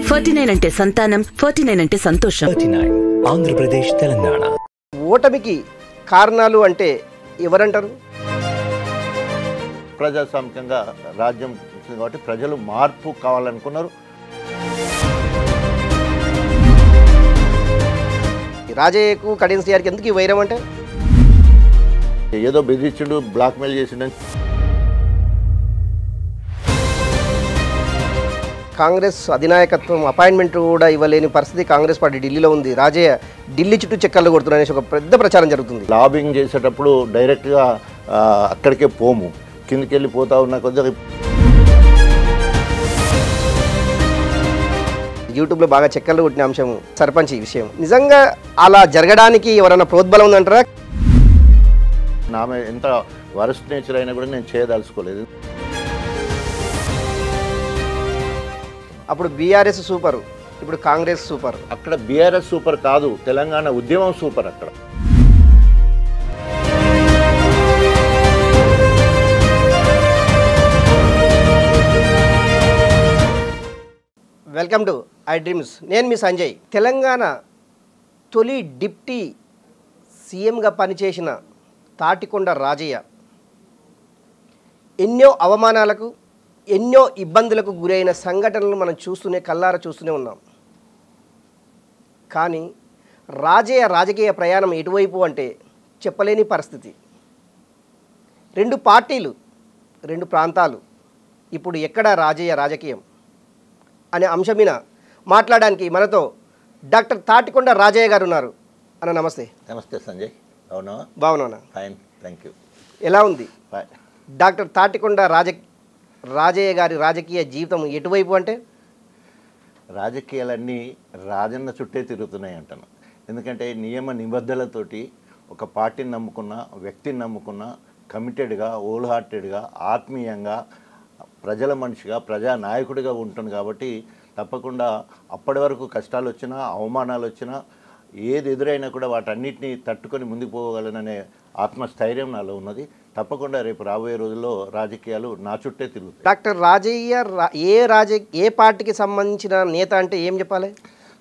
49 అంటే సంతానం, 49 అంటే సంతోషం. 39 ఆంధ్రప్రదేశ్ తెలంగాణ. ఓటమికి కారణాలు అంటే ఎవరంటారు? ప్రజాస్వామికంగా రాజ్యం వచ్చింది కాబట్టి ప్రజలు మార్పు కావాలనుకున్నారు. రాజయ్యకు కడియం శ్రీఆర్కి ఎందుకు ఈ వైరం అంటే? ఏదో బెదిరించుడు, బ్లాక్మెయిల్ చేసిండని. కాంగ్రెస్ అధినాయకత్వం అపాయింట్మెంట్ కూడా ఇవ్వలేని పరిస్థితి కాంగ్రెస్ పార్టీ ఢిల్లీలో ఉంది. రాజయ్య ఢిల్లీ చుట్టూ చక్కర్లు కొడుతున్నారనేసి ఒక పెద్ద ప్రచారం జరుగుతుంది. లాబింగ్ చేసేటప్పుడు డైరెక్ట్గా అక్కడికే పోము, కిందికి వెళ్ళి పోతా ఉన్న కొద్దిగా. యూట్యూబ్లో బాగా చక్కర్లు కొట్టిన అంశం సర్పంచ్ ఈ విషయం. నిజంగా అలా జరగడానికి ఎవరైనా ప్రోద్బలం ఉందంటారా? నామే ఎంత వరస్ట్ నేచర్ అయినా కూడా నేను చేయదలుచుకోలేదు. అప్పుడు బీఆర్ఎస్ సూపర్, ఇప్పుడు కాంగ్రెస్ సూపర్. అక్కడ బీఆర్ఎస్ సూపర్ కాదు, తెలంగాణ ఉద్యమం సూపర్. అక్కడ వెల్కమ్ టు ఐ డ్రీమ్స్. నేను మీ సంజయ్. తెలంగాణ తొలి డిప్టీ సీఎంగా పనిచేసిన తాటికొండ రాజయ్య ఎన్నో అవమానాలకు, ఎన్నో ఇబ్బందులకు గురైన సంఘటనలు మనం కళ్ళారా చూస్తూనే ఉన్నాం. కానీ రాజయ్య రాజకీయ ప్రయాణం ఎటువైపు అంటే చెప్పలేని పరిస్థితి. రెండు పార్టీలు, రెండు ప్రాంతాలు. ఇప్పుడు ఎక్కడ రాజయ్య రాజకీయం అనే అంశం మీద మాట్లాడడానికి మనతో డాక్టర్ తాటికొండ రాజయ్య గారు ఉన్నారు. అన్న నమస్తే. నమస్తే సంజయ్. అవునా? బాగున్నా. Fine, thank you. ఎలా ఉంది ఫైన్. డాక్టర్ తాటికొండ రాజయ్య గారి రాజకీయ జీవితం ఎటువైపు అంటే? రాజకీయాలన్నీ రాజన్న చుట్టే తిరుగుతున్నాయి అంటాను. ఎందుకంటే నియమ నిబద్ధలతోటి ఒక పార్టీని నమ్ముకున్న, వ్యక్తిని నమ్ముకున్న, కమిటెడ్గా, హోల్ హార్టెడ్గా, ఆత్మీయంగా, ప్రజల మనిషిగా, ప్రజానాయకుడిగా ఉంటుంది. కాబట్టి తప్పకుండా అప్పటి వరకు కష్టాలు వచ్చినా, అవమానాలు వచ్చినా, ఏది ఎదురైనా కూడా వాటన్నిటినీ తట్టుకొని ముందుకు పోగలననే ఆత్మస్థైర్యం నాలో ఉన్నది. తప్పకుండా రేపు రాబోయే రోజుల్లో రాజకీయాలు నా చుట్టే తిరుగుతాయి. డాక్టర్ రాజయ్య ఏ పార్టీకి సంబంధించిన నేత అంటే ఏం చెప్పాలి?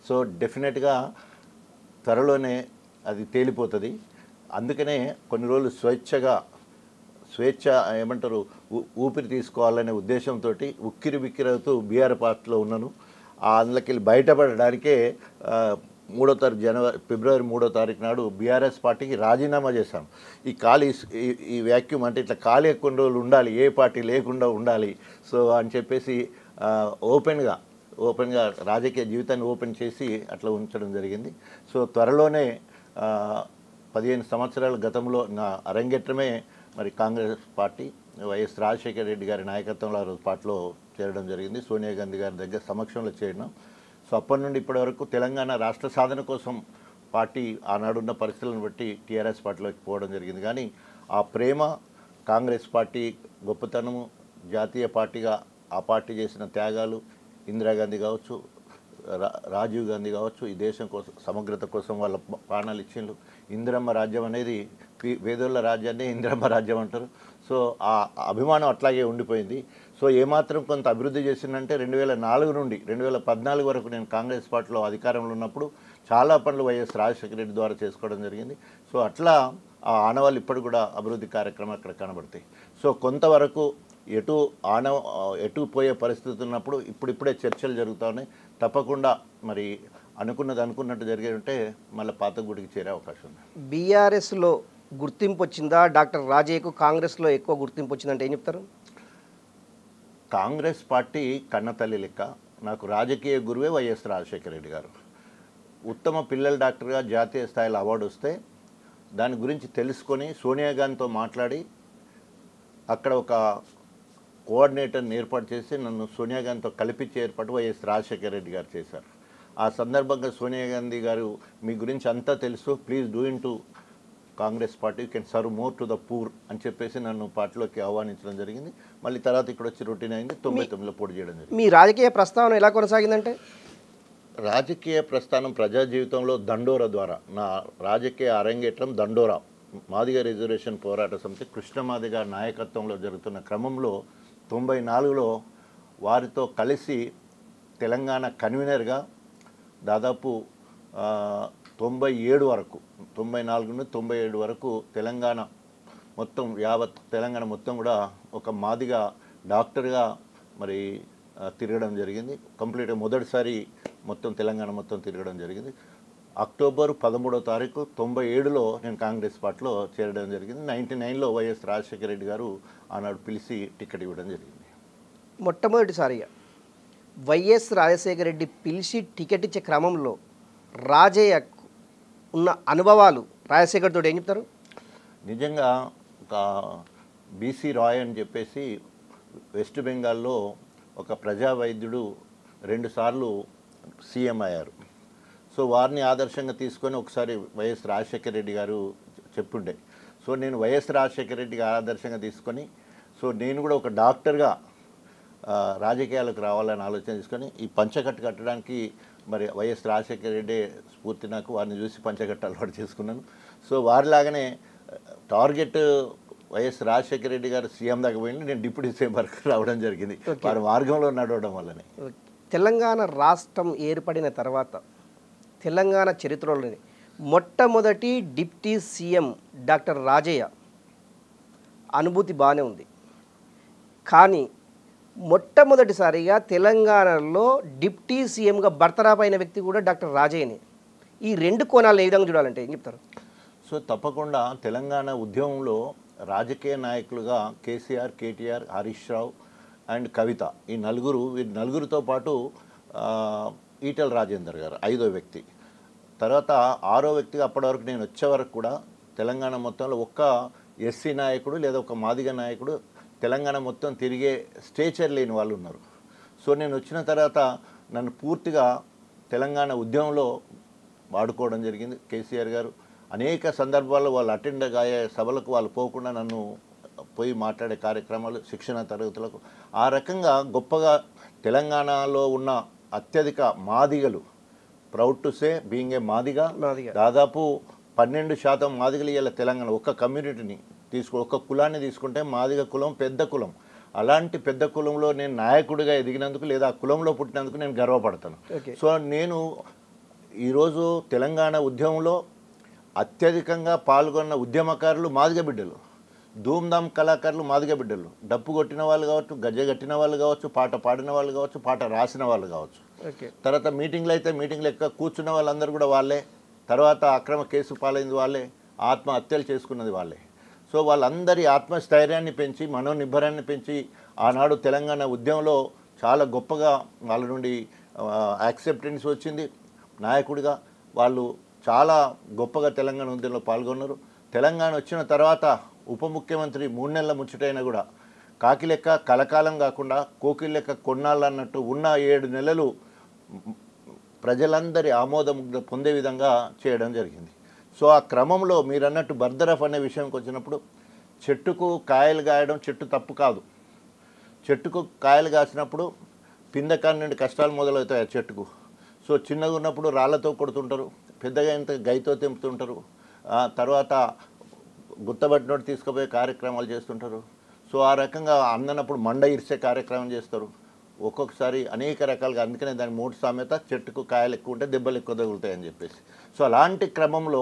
సో డెఫినెట్గా త్వరలోనే అది తేలిపోతుంది. అందుకనే కొన్ని రోజులు స్వేచ్ఛ ఏమంటారు, ఊపిరి తీసుకోవాలనే ఉద్దేశంతో ఉక్కిరి బిక్కిరవుతూ బీఆర్ పార్టీలో ఉన్నాను. అందులోకి వెళ్ళి బయటపడడానికే ఫిబ్రవరి 3వ తారీఖు నాడు బీఆర్ఎస్ పార్టీకి రాజీనామా చేశాను. ఈ వ్యాక్యూమ్ అంటే ఇట్లా ఖాళీ కొన్ని రోజులు ఉండాలి, ఏ పార్టీ లేకుండా ఉండాలి. సో అని చెప్పేసి ఓపెన్గా రాజకీయ జీవితాన్ని ఓపెన్ చేసి అట్లా ఉంచడం జరిగింది. సో త్వరలోనే 15 సంవత్సరాల గతంలో నా అరంగేట్రమే మరి కాంగ్రెస్ పార్టీ వైఎస్ రాజశేఖర రెడ్డి గారి నాయకత్వంలో ఆ రోజు పార్టీలో చేరడం జరిగింది. సోనియా గాంధీ గారి దగ్గర సమక్షంలో చేరినాం. సో అప్పటి నుండి ఇప్పటి వరకు తెలంగాణ రాష్ట్ర సాధన కోసం పార్టీ ఆనాడున్న పరిస్థితులను బట్టి టీఆర్ఎస్ పార్టీలోకి పోవడం జరిగింది. కానీ ఆ ప్రేమ, కాంగ్రెస్ పార్టీ గొప్పతనము, జాతీయ పార్టీగా ఆ పార్టీ చేసిన త్యాగాలు, ఇందిరాగాంధీ కావచ్చు, రాజీవ్ గాంధీ కావచ్చు, ఈ దేశం కోసం సమగ్రత కోసం వాళ్ళ ప్రాణాలు ఇచ్చిండ్రు. ఇందిరమ్మ రాజ్యం అనేది వేదోళ్ళ రాజ్యాన్ని ఇందిరమ్మ రాజ్యం అంటారు. సో ఆ అభిమానం అట్లాగే ఉండిపోయింది. సో ఏమాత్రం కొంత అభివృద్ధి చేసిందంటే 2004 నుండి 2014 వరకు నేను కాంగ్రెస్ పార్టీలో అధికారంలో ఉన్నప్పుడు చాలా పనులు వైఎస్ రాజశేఖర రెడ్డి ద్వారా చేసుకోవడం జరిగింది. సో అట్లా ఆ ఆనవాళ్ళు ఇప్పటికి కూడా అభివృద్ధి కార్యక్రమం అక్కడ కనబడతాయి. సో కొంతవరకు ఎటు పోయే పరిస్థితి ఉన్నప్పుడు ఇప్పుడిప్పుడే చర్చలు జరుగుతూ ఉన్నాయి. తప్పకుండా మరి అనుకున్నట్టు జరిగే ఉంటే మళ్ళీ పాత గుడికి చేరే అవకాశం ఉంది. బీఆర్ఎస్లో గుర్తింపు వచ్చిందా? డాక్టర్ రాజయ్యకు కాంగ్రెస్లో ఎక్కువ గుర్తింపు వచ్చిందంటే ఏం చెప్తారు? కాంగ్రెస్ పార్టీ కన్నతల్లి లెక్క. నాకు రాజకీయ గురువే వైఎస్ రాజశేఖర రెడ్డి గారు. ఉత్తమ పిల్లల డాక్టర్గా జాతీయ స్థాయిలో అవార్డు వస్తే దాని గురించి తెలుసుకొని సోనియా గాంధీతో మాట్లాడి అక్కడ ఒక కోఆర్డినేటర్ని ఏర్పాటు చేసి నన్ను సోనియా గాంధీతో కలిపించే ఏర్పాటు వైఎస్ రాజశేఖర రెడ్డి గారు చేశారు. ఆ సందర్భంగా సోనియా గాంధీ గారు మీ గురించి అంతా తెలుసు, please do in to Congress party, you can serve more to the poor అని చెప్పేసి నన్ను పార్టీలోకి ఆహ్వానించడం జరిగింది. మళ్ళీ తర్వాత ఇక్కడ వచ్చి రొటీన్ అయింది. 99లో పోటీ చేయడం జరిగింది. మీ రాజకీయ ప్రస్తావన ఎలా కొనసాగిందంటే? రాజకీయ ప్రస్థానం ప్రజా జీవితంలో దండోరా ద్వారా నా రాజకీయ అరంగేట్రం దండోరా మాదిగ రిజర్వేషన్ పోరాట సమితి కృష్ణమాదిగ నాయకత్వంలో జరుగుతున్న క్రమంలో 94లో వారితో కలిసి తెలంగాణ కన్వీనర్గా దాదాపు 97 వరకు 94 నుండి 97 వరకు తెలంగాణ మొత్తం యావత్ తెలంగాణ మొత్తం కూడా ఒక మాదిగా డాక్టర్గా మరి తిరగడం జరిగింది. కంప్లీట్గా మొదటిసారి మొత్తం తెలంగాణ మొత్తం తిరగడం జరిగింది. అక్టోబర్ 13వ తారీఖు 97లో నేను కాంగ్రెస్ పార్టీలో చేరడం జరిగింది. 99లో వైఎస్ రాజశేఖర రెడ్డి గారు ఆనాడు పిలిచి టికెట్ ఇవ్వడం జరిగింది. మొట్టమొదటిసారిగా వైఎస్ రాజశేఖర రెడ్డి పిలిచి టికెట్ ఇచ్చే క్రమంలో రాజయ్యకు ఉన్న అనుభవాలు రాజశేఖర్తో ఏం చెప్తారు? నిజంగా ఒక బీసీ రాయ్ అని చెప్పేసి వెస్ట్ బెంగాల్లో ఒక ప్రజా వైద్యుడు 2 సార్లు సీఎం అయ్యారు. సో వారిని ఆదర్శంగా తీసుకొని ఒకసారి వైఎస్ రాజశేఖర రెడ్డి గారు చెప్పుండే. సో నేను వైఎస్ రాజశేఖర రెడ్డికి ఆదర్శంగా తీసుకొని సో నేను కూడా ఒక డాక్టర్గా రాజకీయాలకు రావాలని ఆలోచన తీసుకొని ఈ పంచకట్టు కట్టడానికి మరి వైఎస్ రాజశేఖర రెడ్డి స్ఫూర్తి నాకు, వారిని చూసి పంచకట్టు అలవాటు చేసుకున్నాను. సో వారిలాగానే target YS Rajasekhara Reddy garu CM దాకా పోయింది, నేను డిప్యూటీ సీఎం వరకు రావడం జరిగింది వారి మార్గంలో నడవడం వల్లనే. తెలంగాణ రాష్ట్రం ఏర్పడిన తర్వాత తెలంగాణ చరిత్రలోని మొట్టమొదటి డిప్యూటీ సీఎం డాక్టర్ రాజయ్య అనుభూతి బాగానే ఉంది. కానీ మొట్టమొదటిసారిగా తెలంగాణలో డిప్యూటీ సీఎంగా బర్తరాపైన వ్యక్తి కూడా డాక్టర్ రాజయ్యనే. ఈ 2 కోణాలను ఏ విధంగా చూడాలంటే ఏం చెప్తారు? సో తప్పకుండా తెలంగాణ ఉద్యమంలో రాజకీయ నాయకులుగా కేసీఆర్, కేటీఆర్, హరీష్ రావు అండ్ కవిత, ఈ నలుగురితో పాటు ఈటెల రాజేందర్ గారు 5వ వ్యక్తి, తర్వాత 6వ వ్యక్తిగా అప్పటి వరకు నేను వచ్చే వరకు కూడా తెలంగాణ మొత్తంలో ఒక్క ఎస్సీ నాయకుడు లేదా ఒక మాదిగ నాయకుడు తెలంగాణ మొత్తం తిరిగే స్టేచర్ లేని వాళ్ళు ఉన్నారు. సో నేను వచ్చిన తర్వాత నన్ను పూర్తిగా తెలంగాణ ఉద్యమంలో వాడుకోవడం జరిగింది. కేసీఆర్ గారు అనేక సందర్భాల్లో వాళ్ళు అటెండ్ అయ్యే సభలకు వాళ్ళు పోకుండా నన్ను పోయి మాట్లాడే కార్యక్రమాలు, శిక్షణ తరగతులకు, ఆ రకంగా గొప్పగా తెలంగాణలో ఉన్న అత్యధిక మాదిగలు, proud to say being a Madiga, దాదాపు 12% మాదిగలు ఇవాళ తెలంగాణ ఒక్క కమ్యూనిటీని ఒక్క కులాన్ని తీసుకుంటే మాదిగ కులం పెద్ద కులం. అలాంటి పెద్ద కులంలో నేను నాయకుడిగా ఎదిగినందుకు లేదా ఆ కులంలో పుట్టినందుకు నేను గర్వపడతాను. సో నేను ఈరోజు తెలంగాణ ఉద్యమంలో అత్యధికంగా పాల్గొన్న ఉద్యమకారులు మాదిగ బిడ్డలు, ధూమ్ధామ్ కళాకారులు మాదిగ బిడ్డలు, డప్పు కొట్టిన వాళ్ళు కావచ్చు, గజ్జ కట్టిన వాళ్ళు కావచ్చు, పాట పాడిన వాళ్ళు కావచ్చు, పాట రాసిన వాళ్ళు కావచ్చు. తర్వాత మీటింగ్లు అయితే మీటింగ్లు ఎక్క కూర్చున్న వాళ్ళందరూ కూడా వాళ్ళే, తర్వాత అక్రమ కేసు పాలైంది వాళ్ళే, ఆత్మహత్యలు చేసుకున్నది వాళ్ళే. సో వాళ్ళందరి ఆత్మస్థైర్యాన్ని పెంచి మనోనిబ్బరాన్ని పెంచి ఆనాడు తెలంగాణ ఉద్యమంలో చాలా గొప్పగా వాళ్ళ నుండి యాక్సెప్టెన్స్ వచ్చింది. నాయకుడిగా వాళ్ళు చాలా గొప్పగా తెలంగాణ ఉద్యమంలో పాల్గొన్నారు. తెలంగాణ వచ్చిన తర్వాత ఉప ముఖ్యమంత్రి 3 నెలల ముచ్చటైనా కూడా కాకి లెక్క కలకాలం కాకుండా కోకిల లెక్క కొన్నాళ్ళు అన్నట్టు ఉన్న 7 నెలలు ప్రజలందరి ఆమోదం పొందే విధంగా చేయడం జరిగింది. సో ఆ క్రమంలో మీరు అన్నట్టు బర్దరఫ్ అనే విషయంకి వచ్చినప్పుడు చెట్టుకు కాయలు కాయడం చెట్టు తప్పు కాదు. చెట్టుకు కాయలు కాసినప్పుడు పిందకాని నుండి కష్టాలు మొదలవుతాయి ఆ చెట్టుకు. సో చిన్నగా ఉన్నప్పుడు రాళ్లతో కొడుతుంటారు, పెద్దగా ఇంత గైతో తెంపుతుంటారు, తర్వాత గుత్తబట్టినోటి తీసుకుపోయే కార్యక్రమాలు చేస్తుంటారు. సో ఆ రకంగా అందనప్పుడు మండ ఇరిసే కార్యక్రమం చేస్తారు. ఒక్కొక్కసారి అనేక రకాలుగా, అందుకనే దాని 3 సామెత, చెట్టుకు కాయలు ఎక్కువ ఉంటే దెబ్బలు ఎక్కువ తగులుతాయని చెప్పేసి. సో అలాంటి క్రమంలో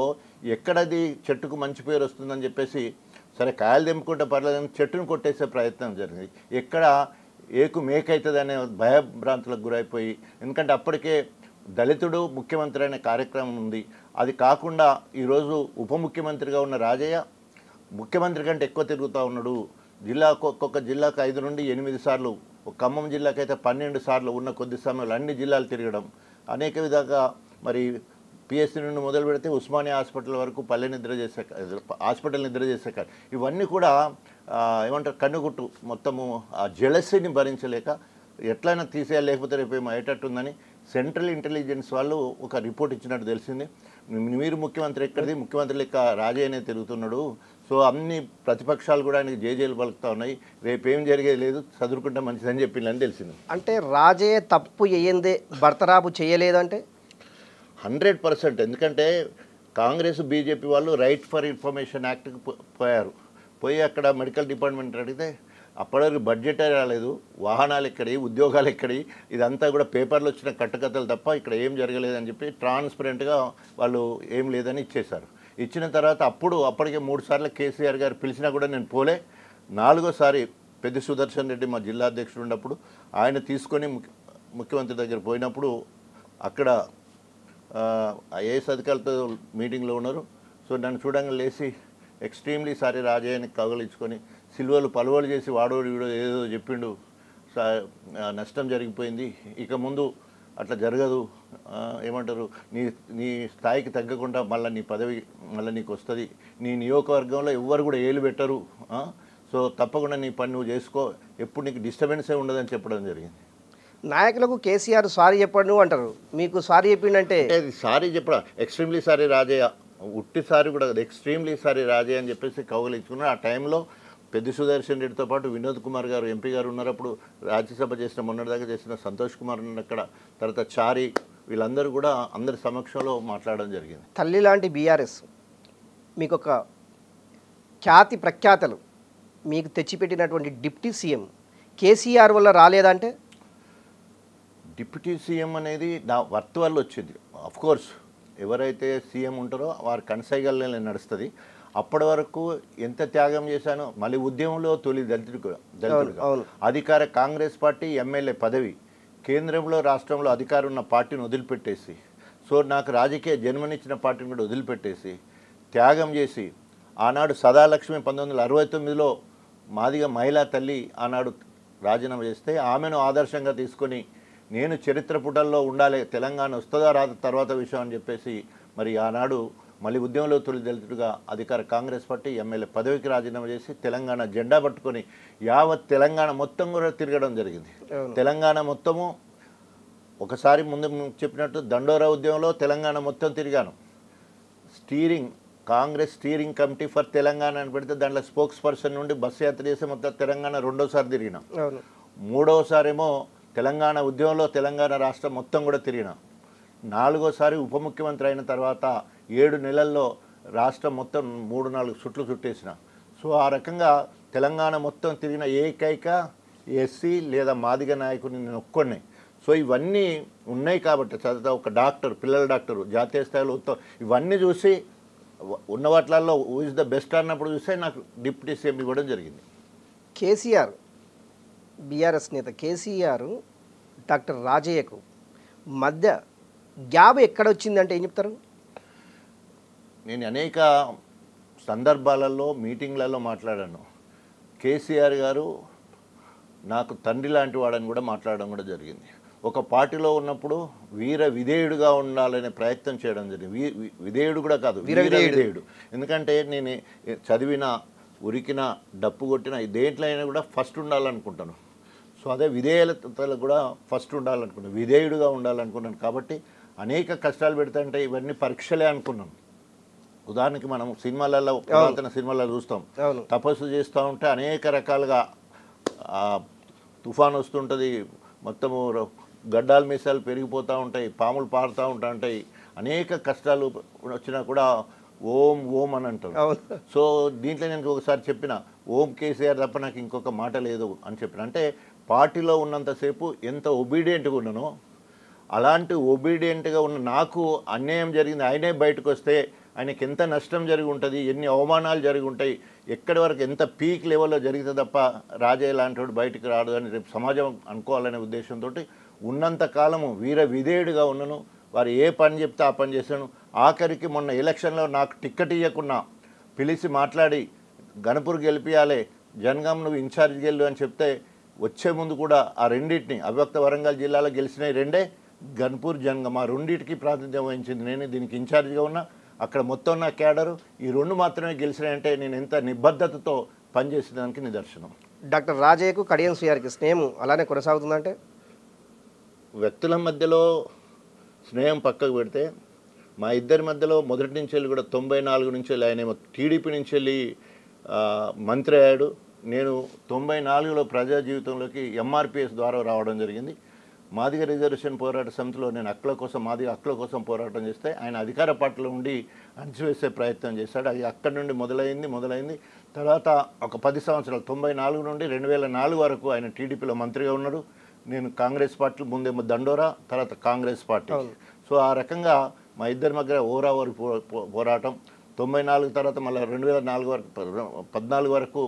ఎక్కడది చెట్టుకు మంచి పేరు వస్తుందని చెప్పేసి సరే కాయలు తెంపుకుంటే పర్లేదని చెట్టును కొట్టేసే ప్రయత్నం జరిగింది. ఎక్కడ ఏకు మేకైతుంది అనే భయభ్రాంతులకు గురైపోయి, ఎందుకంటే అప్పటికే దళితుడు ముఖ్యమంత్రి అనే కార్యక్రమం ఉంది. అది కాకుండా ఈరోజు ఉప ముఖ్యమంత్రిగా ఉన్న రాజయ్య ముఖ్యమంత్రి కంటే ఎక్కువ తిరుగుతూ ఉన్నాడు. ఒక్కొక్క జిల్లాకు 5 నుండి 8 సార్లు, ఖమ్మం జిల్లాకైతే 12 సార్లు ఉన్న కొద్ది సమయంలో అన్ని జిల్లాలు తిరగడం, అనేక విధంగా మరి పిఎస్సీ నుండి మొదలు పెడితే ఉస్మానియా హాస్పిటల్ వరకు హాస్పిటల్ నిద్ర చేసే ఇవన్నీ కూడా ఏమంటారు కన్నుగుట్టు మొత్తము ఆ జెలసీని భరించలేక ఎట్లయినా తీసేయాలి లేకపోతే రేపు ఏమో అయ్యేటట్టుందని సెంట్రల్ ఇంటెలిజెన్స్ వాళ్ళు ఒక రిపోర్ట్ ఇచ్చినట్టు తెలిసింది. మీరు ముఖ్యమంత్రి ఎక్కడిది, ముఖ్యమంత్రి లెక్క రాజయ్యనే తిరుగుతున్నాడు. సో అన్ని ప్రతిపక్షాలు కూడా ఆయనకి జేజేలు పలుకుతూ ఉన్నాయి, రేపేం జరిగేది లేదు, చదువుకుంటే మంచిదని చెప్పిందని తెలిసింది. అంటే రాజయ్య తప్పు చేయందే బర్తరాపు చేయలేదంటే 100%. ఎందుకంటే కాంగ్రెస్ బీజేపీ వాళ్ళు రైట్ ఫర్ ఇన్ఫర్మేషన్ యాక్ట్కి పోయారు. పోయి అక్కడ మెడికల్ డిపార్ట్మెంట్ అడిగితే అప్పటివరకు బడ్జెటే రాలేదు, వాహనాలు ఎక్కడి, ఉద్యోగాలు ఎక్కడి, ఇదంతా కూడా పేపర్లో వచ్చిన కట్టుకథలు తప్ప ఇక్కడ ఏం జరగలేదని చెప్పి ట్రాన్స్పరెంట్గా వాళ్ళు ఏం లేదని ఇచ్చేశారు. ఇచ్చిన తర్వాత అప్పటికే 3 సార్లు కేసీఆర్ గారు పిలిచినా కూడా నేను పోలే. 4వసారి పెద్ది సుదర్శన్ రెడ్డి మా జిల్లా అధ్యక్షుడు ఉన్నప్పుడు ఆయన తీసుకొని ముఖ్యమంత్రి దగ్గర పోయినప్పుడు అక్కడ ఐఏఎస్ అధికారులతో మీటింగ్లో ఉన్నారు. సో నన్ను చూడంగా లేచి ఎక్స్ట్రీమ్లీ సారీ రాజయ్యని కౌగలించుకొని సిల్వలు పలువలు చేసి వాడోడు వీడో ఏదో చెప్పిండు, నష్టం జరిగిపోయింది, ఇక ముందు అట్లా జరగదు, ఏమంటారు, నీ స్థాయికి తగ్గకుండా మళ్ళీ నీ పదవి మళ్ళీ నీకు వస్తుంది, నీ నియోజకవర్గంలో ఎవ్వరు కూడా ఏలు పెట్టరు, సో తప్పకుండా నీ పని నువ్వు చేసుకో, ఎప్పుడు నీకు డిస్టర్బెన్సే ఉండదని చెప్పడం జరిగింది. నాయకులకు కేసీఆర్ సారీ చెప్పండు అంటారు, మీకు సారీ చెప్పిండంటే సారీ చెప్పడం ఎక్స్ట్రీమ్లీ సారీ రాజయ్య, ఉట్టి సారీ కూడా ఎక్స్ట్రీమ్లీ సారీ రాజయ్య అని చెప్పేసి కౌగలించుకున్నారు. ఆ టైంలో పెద్ది సుదర్శన్ రెడ్డితో పాటు వినోద్ కుమార్ గారు ఎంపీ గారు ఉన్నప్పుడు రాజ్యసభ చేసిన మొన్నటిదాకా చేసిన సంతోష్ కుమార్ అక్కడ, తర్వాత చారి, వీళ్ళందరూ కూడా అందరి సమక్షంలో మాట్లాడడం జరిగింది. తల్లి లాంటి బీఆర్ఎస్ మీకు ఒక ఖ్యాతి ప్రఖ్యాతలు మీకు తెచ్చిపెట్టినటువంటి డిప్యూటీ సీఎం కేసీఆర్ వల్ల రాలేదంటే? డిప్యూటీ సీఎం అనేది నా వర్త్ వల్ల వచ్చింది. అఫ్కోర్స్ ఎవరైతే సీఎం ఉంటారో వారి కనసైగల్లే నడుస్తుంది. అప్పటి వరకు ఎంత త్యాగం చేశానో, మళ్ళీ ఉద్యమంలో తొలి దళితుడిగా అధికార కాంగ్రెస్ పార్టీ ఎమ్మెల్యే పదవి, కేంద్రంలో రాష్ట్రంలో అధికారం ఉన్న పార్టీని వదిలిపెట్టేసి, సో నాకు రాజకీయ జన్మనిచ్చిన పార్టీని కూడా వదిలిపెట్టేసి త్యాగం చేసి, ఆనాడు సదాలక్ష్మి 1969లో మాదిగ మహిళా తల్లి ఆనాడు రాజీనామా చేస్తే ఆమెను ఆదర్శంగా తీసుకొని నేను చరిత్ర పుటల్లో ఉండాలి, తెలంగాణ వస్తుందా రాదు తర్వాత విషయం అని చెప్పేసి మరి ఆనాడు మళ్ళీ ఉద్యమంలో తొలి దళితుడిగా అధికార కాంగ్రెస్ పార్టీ ఎమ్మెల్యే పదవికి రాజీనామా చేసి తెలంగాణ జెండా పట్టుకొని యావత్ తెలంగాణ మొత్తం కూడా తిరగడం జరిగింది. తెలంగాణ మొత్తము ఒకసారి ముందు చెప్పినట్టు దండోరా ఉద్యమంలో తెలంగాణ మొత్తం తిరిగాను. Congress steering committee for Telangana అని పెడితే దాంట్లో స్పోక్స్ పర్సన్ నుండి బస్సు యాత్ర చేసి మొత్తం తెలంగాణ 2వసారి తిరిగినాం. 3వసారేమో తెలంగాణ ఉద్యమంలో తెలంగాణ రాష్ట్రం మొత్తం కూడా తిరిగినాం. 4వసారి ఉప ముఖ్యమంత్రి అయిన తర్వాత 7 నెలల్లో రాష్ట్రం మొత్తం 3-4 చుట్లు చుట్టేసిన. సో ఆ రకంగా తెలంగాణ మొత్తం తిరిగిన ఏకైక ఎస్సీ లేదా మాదిగ నాయకుడిని నేను ఒక్కడినే. సో ఇవన్నీ ఉన్నాయి కాబట్టి చదువుతా ఒక డాక్టర్, పిల్లల డాక్టరు, జాతీయ స్థాయిలో ఇవన్నీ చూసి ఉన్న వాటిల్లో హూ ఇస్ ద బెస్ట్ అన్నప్పుడు చూస్తే నాకు డిప్యూటీ సీఎం ఇవ్వడం జరిగింది. కేసీఆర్ బీఆర్ఎస్ నేత కేసీఆర్ డాక్టర్ రాజయ్యకు మధ్య గ్యాప్ ఎక్కడ వచ్చిందంటే ఏం చెప్తారు? నేను అనేక సందర్భాలలో మీటింగ్లలో మాట్లాడాను. కేసీఆర్ గారు నాకు తండ్రి లాంటి వాడని కూడా మాట్లాడడం కూడా జరిగింది. ఒక పార్టీలో ఉన్నప్పుడు వీర విధేయుడుగా ఉండాలనే ప్రయత్నం చేయడం జరిగింది. విధేయుడు కూడా కాదు, వీర విధేయుడు. ఎందుకంటే నేను చదివిన, ఉరికిన, డప్పు కొట్టిన దేంట్లో అయినా కూడా ఫస్ట్ ఉండాలనుకుంటాను. సో అదే విధేయతలో కూడా ఫస్ట్ ఉండాలనుకున్నాను, విధేయుడుగా ఉండాలనుకున్నాను. కాబట్టి అనేక కష్టాలు పెడతాంటే ఇవన్నీ పరీక్షలే అనుకున్నాను. ఉదాహరణకి మనం సినిమాలలో, పురాతన సినిమాలలో చూస్తాం, తపస్సు చేస్తూ ఉంటే అనేక రకాలుగా తుఫాన్ వస్తుంటుంది, మొత్తము గడ్డాల మీసాలు పెరిగిపోతూ ఉంటాయి, పాములు పారుతూ ఉంటాయి, అనేక కష్టాలు వచ్చినా కూడా ఓం ఓం అని అంటారు. సో దీంట్లో నేను ఒకసారి చెప్పిన ఓం కేసీఆర్ తప్ప నాకు ఇంకొక మాట లేదు అని చెప్పిన. అంటే పార్టీలో ఉన్నంతసేపు ఎంత ఒబీడియంట్గా ఉన్నానో అలాంటి ఒబీడియంట్గా ఉన్న నాకు అన్యాయం జరిగింది, ఆయనే బయటకు వస్తే ఆయనకి ఎంత నష్టం జరిగి ఉంటుంది, ఎన్ని అవమానాలు జరిగి ఉంటాయి, ఎక్కడి వరకు ఎంత పీక్ లెవెల్లో జరిగితే తప్ప రాజయ్య లాంటి వాడు బయటకు రాడు అని రేపు సమాజం అనుకోవాలనే ఉద్దేశంతో ఉన్నంత కాలము వీర విధేయుడిగా ఉన్నాను. వారు ఏ పని చెప్తే ఆ పని చేశాను. ఆఖరికి మొన్న ఎలక్షన్లో నాకు టిక్కెట్ ఇవ్వకున్నా పిలిచి మాట్లాడి గణపూర్ గెలిపియాలి, జనగాం నువ్వు ఇన్ఛార్జ్ గెలు అని చెప్తే వచ్చే ముందు కూడా ఆ రెండింటిని, అవ్యక్త వరంగల్ జిల్లాలో గెలిచినవి రెండే, గన్పూర్ జనగాం, ఆ రెండింటికి ప్రాతినిధ్యం వహించింది నేను, దీనికి ఇన్ఛార్జ్గా ఉన్నా. అక్కడ మొత్తం నా క్యాడరు ఈ 2 మాత్రమే గెలిచినాయంటే నేను ఎంత నిబద్ధతతో పనిచేసిన దానికి నిదర్శనం. డాక్టర్ రాజయ్యకు కడియం శ్రీఆర్కి స్నేహం అలానే కొనసాగుతుందంటే? వ్యక్తుల మధ్యలో స్నేహం పక్కకు పెడితే మా ఇద్దరి మధ్యలో మొదటి నుంచి వెళ్ళి కూడా 94 నుంచి వెళ్ళి ఆయన టీడీపీ నుంచి వెళ్ళి మంత్రి అయ్యాడు. నేను 94లో ప్రజా జీవితంలోకి ఎంఆర్పిఎస్ ద్వారా రావడం జరిగింది. మాదిగ రిజర్వేషన్ పోరాట సమితిలో నేను హక్కుల కోసం మాదిగ హక్కుల కోసం పోరాటం చేస్తే ఆయన అధికార పార్టీలో ఉండి అణచివేసే ప్రయత్నం చేశాడు. అది అక్కడి నుండి మొదలైంది. తర్వాత ఒక 10 సంవత్సరాలు 94 నుండి 2004 వరకు ఆయన టీడీపీలో మంత్రిగా ఉన్నాడు. నేను కాంగ్రెస్ పార్టీ ముందేమో దండోరా, తర్వాత కాంగ్రెస్ పార్టీ. సో ఆ రకంగా మా ఇద్దరి మధ్య ఓరావరి పోరాటం. 94 తర్వాత మళ్ళీ 2004 వరకు 14 వరకు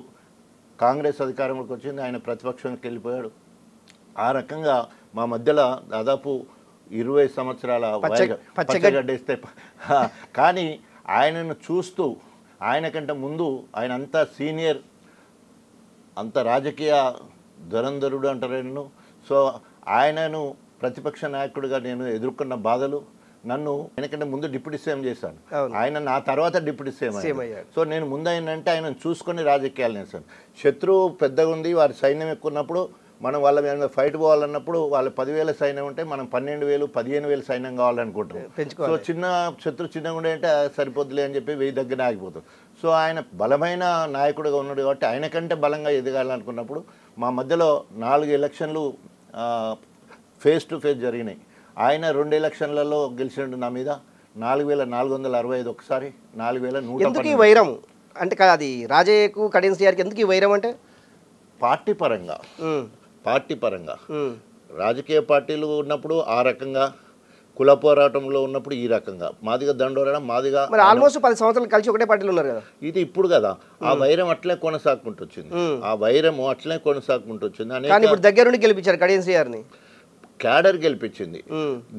కాంగ్రెస్ అధికారంలోకి వచ్చింది. ఆయన ప్రతిపక్షానికి వెళ్ళిపోయాడు. ఆ రకంగా మా మధ్యలో దాదాపు 20 సంవత్సరాల పచ్చగడ్డేస్తే కానీ ఆయనను చూస్తూ ఆయనకంటే ముందు ఆయన అంతా సీనియర్, అంత రాజకీయ ధురంధరుడు అంటారు నన్ను. సో ఆయనను ప్రతిపక్ష నాయకుడిగా నేను ఎదుర్కొన్న బాధలు, నన్ను ఆయనకంటే ముందు డిప్యూటీ సీఎం చేశాను, ఆయన నా తర్వాత డిప్యూటీ సీఎం అయ్యాడు. సో నేను ముందు ఆయనంటే ఆయనను చూసుకొని రాజకీయాలు చేశాను. శత్రువు పెద్దగా ఉంది, వారి సైన్యం ఎక్కువ ఉన్నప్పుడు మనం వాళ్ళ మీద ఫైట్ పోవాలన్నప్పుడు వాళ్ళు 10,000 సైన్యం ఉంటే మనం 12,000 15,000 సైన్యం కావాలనుకుంటాం. సో చిన్న శత్రు చిన్నగా ఉండే అంటే సరిపోద్దులే అని చెప్పి 1000 దగ్గర ఆగిపోతాం. సో ఆయన బలమైన నాయకుడిగా ఉన్నాడు కాబట్టి ఆయన కంటే బలంగా ఎదగాలనుకున్నప్పుడు మా మధ్యలో 4 ఎలక్షన్లు ఫేస్ టు ఫేస్ జరిగినాయి. ఆయన 2 ఎలక్షన్లలో గెలిచిండు నా మీద. 4,465 ఒకసారి, 4,100. ఎందుకు ఈ వైరం అంటే అది రాజయ్యకు కడియం శ్రీఆర్కి ఎందుకు ఈ వైరం అంటే పార్టీ పరంగా రాజకీయ పార్టీలు ఉన్నప్పుడు ఆ రకంగా, కుల పోరాటంలో ఉన్నప్పుడు ఈ రకంగా, మాదిగా దండోరా మాదిగా ఆల్మోస్ట్ 10 సంవత్సరాలు కలిసి ఒకటే పార్టీలో ఉన్నారు కదా. ఇది ఇప్పుడు కదా ఆ వైరం అట్లే కొనసాగుకుంటూ వచ్చింది. ఆ వైరము అట్లే కొనసాగుకుంటూ వచ్చింది. కానీ ఇప్పుడు దగ్గరుండి గెలిపించారు కడియం శ్రీఆర్ని, క్యాడర్ గెలిపించింది.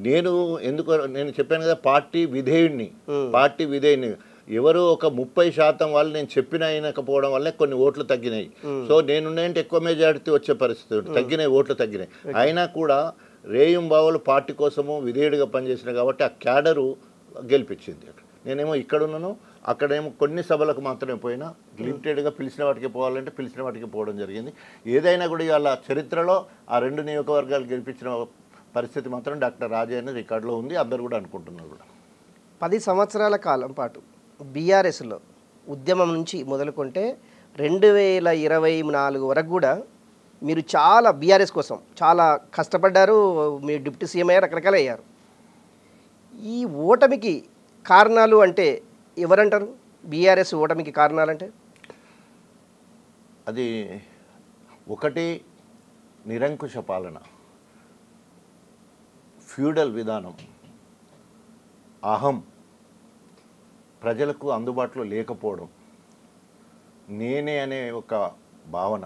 నేను చెప్పాను కదా పార్టీ విధేయుడిని. ఎవరు ఒక 30% వాళ్ళు నేను చెప్పిన అయినకపోవడం వల్లే కొన్ని ఓట్లు తగ్గినాయి. సో నేనుండే ఎక్కువ మెజారిటీ వచ్చే పరిస్థితి, ఓట్లు తగ్గినాయి. అయినా కూడా రేయం బావులు పార్టీ కోసము విధేయుడిగా పనిచేసిన కాబట్టి ఆ క్యాడరు గెలిపించింది. నేనేమో ఇక్కడున్నాను, అక్కడేమో కొన్ని సభలకు మాత్రమే పోయినా, లిమిటెడ్గా పిలిచిన వాటికి పోవాలంటే పిలిచిన వాటికి పోవడం జరిగింది. ఏదైనా కూడా ఇవాళ చరిత్రలో ఆ 2 నియోజకవర్గాలు గెలిపించిన పరిస్థితి మాత్రం డాక్టర్ రాజయ్య రికార్డులో ఉంది, అందరు కూడా అనుకుంటున్నారు కూడా. 10 సంవత్సరాల కాలం పాటు బీఆర్ఎస్లో ఉద్యమం నుంచి మొదలుకుంటే 2024 వరకు కూడా మీరు చాలా బీఆర్ఎస్ కోసం చాలా కష్టపడ్డారు. మీరు డిప్యూటీ సీఎం అయ్యారు, రకరకాలు అయ్యారు. ఈ ఓటమికి కారణాలు అంటే ఎవరంటారు? బీఆర్ఎస్ ఓటమికి కారణాలంటే అది ఒకటి నిరంకుశ పాలన, ఫ్యూడల్ విధానం, అహం, ప్రజలకు అందుబాటులో లేకపోవడం, నేనే అనే ఒక భావన,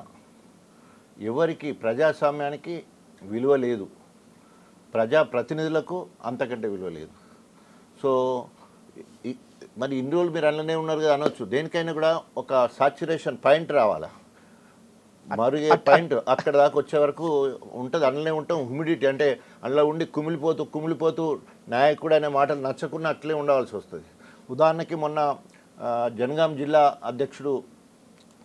ఎవరికి ప్రజాస్వామ్యానికి విలువ లేదు, ప్రజాప్రతినిధులకు అంతకంటే విలువ లేదు. సో మరి ఇన్ని రోజులు మీరు అందులోనే ఉన్నారు కదా అనొచ్చు. దేనికైనా కూడా ఒక సాచురేషన్ పాయింట్ రావాలా, మరుగే పాయింట్ అక్కడ దాకా వచ్చే వరకు ఉంటుంది. అందులోనే ఉంటాం. హ్యూమిడిటీ అంటే అందులో ఉండి కుమిలిపోతూ నాయకుడు అనే మాటలు నచ్చకుండా అట్లే ఉండవలసి వస్తుంది. ఉదాహరణకి మొన్న జనగాం జిల్లా అధ్యక్షుడు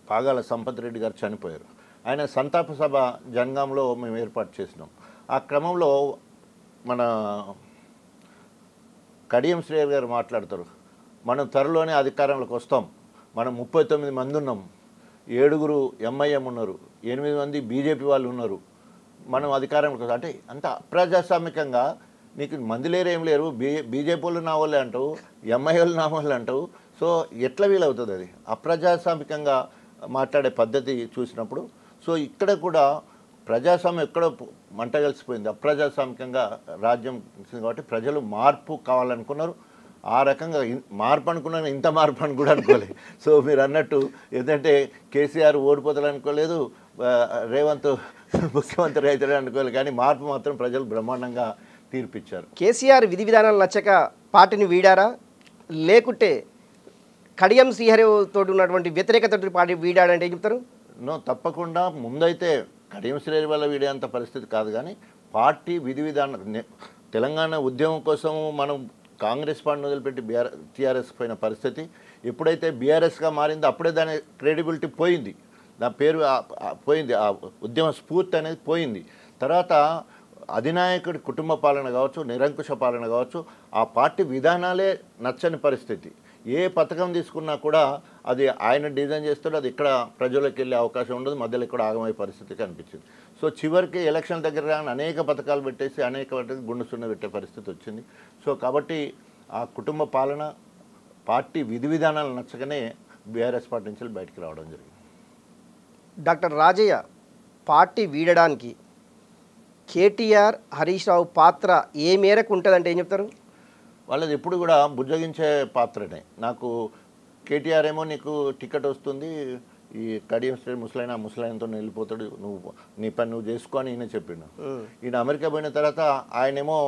పాగాల సంపత్ రెడ్డి గారు చనిపోయారు. ఆయన సంతాప సభ జనగాంలో మేము ఏర్పాటు చేసినాం. ఆ క్రమంలో మన కడియం శ్రీఆర్ గారు మాట్లాడతారు, మనం త్వరలోనే అధికారంలోకి వస్తాం, మనం 39 మంది ఉన్నాం, 7 ఎంఐఎం ఉన్నారు, 8 మంది బీజేపీ వాళ్ళు ఉన్నారు, మనం అధికారంలోకి వస్తాం అంటే అంత అప్రజాస్వామికంగా నీకు మంది లేరు, ఏం లేరు, బీజేపీ వాళ్ళు నా వాళ్ళే అంటావు, ఎంఐ వాళ్ళు నా వాళ్ళు అంటావు. సో ఎట్లా వీలవుతుంది? అది అప్రజాస్వామికంగా మాట్లాడే పద్ధతి చూసినప్పుడు. సో ఇక్కడ కూడా ప్రజాస్వామ్యం ఎక్కడో మంట కలిసిపోయింది, అప్రజాస్వామికంగా రాజ్యం కాబట్టి ప్రజలు మార్పు కావాలనుకున్నారు. ఆ రకంగా మార్పు అనుకున్నాను, ఇంత మార్పు అని కూడా అనుకోలేదు. సో మీరు అన్నట్టు ఏంటంటే కేసీఆర్ ఓడిపోతాడు అనుకోలేదు, రేవంత్ ముఖ్యమంత్రి అవుతాడు అనుకోలేదు, కానీ మార్పు మాత్రం ప్రజలు బ్రహ్మాండంగా తీర్పిచ్చారు. కేసీఆర్ విధి విధానాలు నచ్చక పార్టీని వీడారా, లేకుంటే కడియం శ్రీహరి తోటి ఉన్నటువంటి వ్యతిరేకత పార్టీ వీడాడంటే ఏం చెప్తారు? తప్పకుండా ముందైతే కడియం శ్రీహరి వల్ల వీడేంత పరిస్థితి కాదు, కానీ పార్టీ విధి విధానం తెలంగాణ ఉద్యమం కోసం మనం కాంగ్రెస్ పార్టీని వదిలిపెట్టి టీఆర్ఎస్ పోయిన పరిస్థితి. ఎప్పుడైతే బీఆర్ఎస్గా మారిందో అప్పుడే దాని క్రెడిబిలిటీ పోయింది, దాని పేరు పోయింది, ఆ ఉద్యమ స్ఫూర్తి అనేది పోయింది. తర్వాత అధినాయకుడి కుటుంబ పాలన కావచ్చు, నిరంకుశ పాలన కావచ్చు, ఆ పార్టీ విధానాలే నచ్చని పరిస్థితి. ఏ పథకం తీసుకున్నా కూడా అది ఆయన డిజైన్ చేస్తాడు, అది ఇక్కడ ప్రజలకు వెళ్ళే అవకాశం ఉండదు, మధ్యలో ఇక్కడ ఆగమయ్యే పరిస్థితి కనిపించింది. సో చివరికి ఎలక్షన్ దగ్గర అనేక పథకాలు పెట్టేసి అనేక గుండు సున్న పెట్టే పరిస్థితి వచ్చింది. సో కాబట్టి ఆ కుటుంబ పాలన పార్టీ విధి విధానాలు నచ్చకనే బీఆర్ఎస్ పార్టీ నుంచి బయటికి రావడం జరిగింది. డాక్టర్ రాజయ్య పార్టీ వీడడానికి కేటీఆర్ హరీష్ రావు పాత్ర ఏ మేరకు ఉంటుందంటే ఏం చెప్తారు? వాళ్ళది ఎప్పుడు కూడా బుజ్జగించే పాత్రనే. నాకు కేటీఆర్ ఏమో నీకు టికెట్ వస్తుంది, ఈ కడియం స్టేట్ ముసలైనతో వెళ్ళిపోతాడు, నువ్వు నీ పని నువ్వు చేసుకో అని ఈయన చెప్పిండు. ఈయన అమెరికా పోయిన తర్వాత ఆయనేమో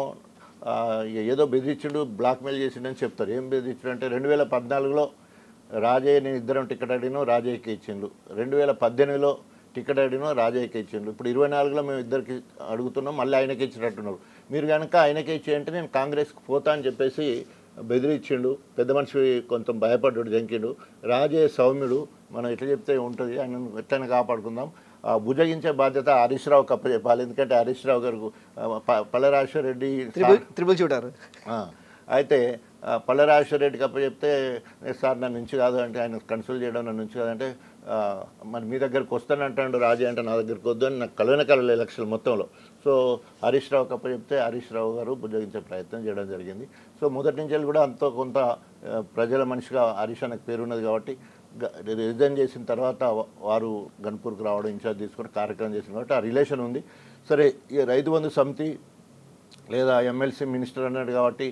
ఏదో బెదిరించుడు, బ్లాక్మెయిల్ చేసిండని చెప్తారు. ఏం బెదిరించుడు అంటే 2014లో రాజయ్య నేను ఇద్దరం టికెట్ అడిగినాం, రాజయ్యకి ఇచ్చిండు. 2018లో టికెట్ అడిగినాం, రాజయ్యకి ఇచ్చిండు. ఇప్పుడు 24లో మేము ఇద్దరికి అడుగుతున్నాం, మళ్ళీ ఆయనకి ఇచ్చినట్టున్నారు. మీరు కనుక ఆయనకే ఇచ్చేయంటే నేను కాంగ్రెస్కి పోతా అని చెప్పేసి బెదిరించిండు. పెద్ద మనిషి కొంచెం భయపడ్డాడు, జంకిండు. రాజయ్య సౌమ్యుడు, మనం ఎట్లా చెప్తే ఉంటుంది, ఆయన ఎట్లయినా కాపాడుకుందాం. భుజగించే బాధ్యత హరీష్ రావుకి అప్పచెప్పాలి. ఎందుకంటే హరీష్ రావు గారు పల్లరాజేశ్వర రెడ్డి త్రిబుల్ చూడారు. అయితే పల్లరాజేశ్వర రెడ్డికి అప్పచెప్తే సార్ నన్ను నుంచి కాదు అంటే, ఆయన కన్సల్ట్ చేయడం నన్ను నుంచి కాదంటే, మరి మీ దగ్గరికి వస్తానంటాడు రాజే అంటే నా దగ్గరికి వద్దు అని నాకు కలవల ఎలక్షన్ మొత్తంలో. సో హరీష్ రావుకి అప్పచెప్తే హరీష్ రావు గారు బుజ్జగించే ప్రయత్నం చేయడం జరిగింది. సో మొదటి నుంచి కూడా అంతో కొంత ప్రజల మనిషిగా హరీష్ అన్నకు పేరున్నది కాబట్టి రిజైన్ చేసిన తర్వాత వారు గన్పూర్కి రావడం, ఇన్ఛార్జ్ తీసుకొని కార్యక్రమం చేసిన కాబట్టి ఆ రిలేషన్ ఉంది. సరే, ఈ రైతు బంధు సమితి లేదా ఎమ్మెల్సీ మినిస్టర్ అన్నాడు కాబట్టి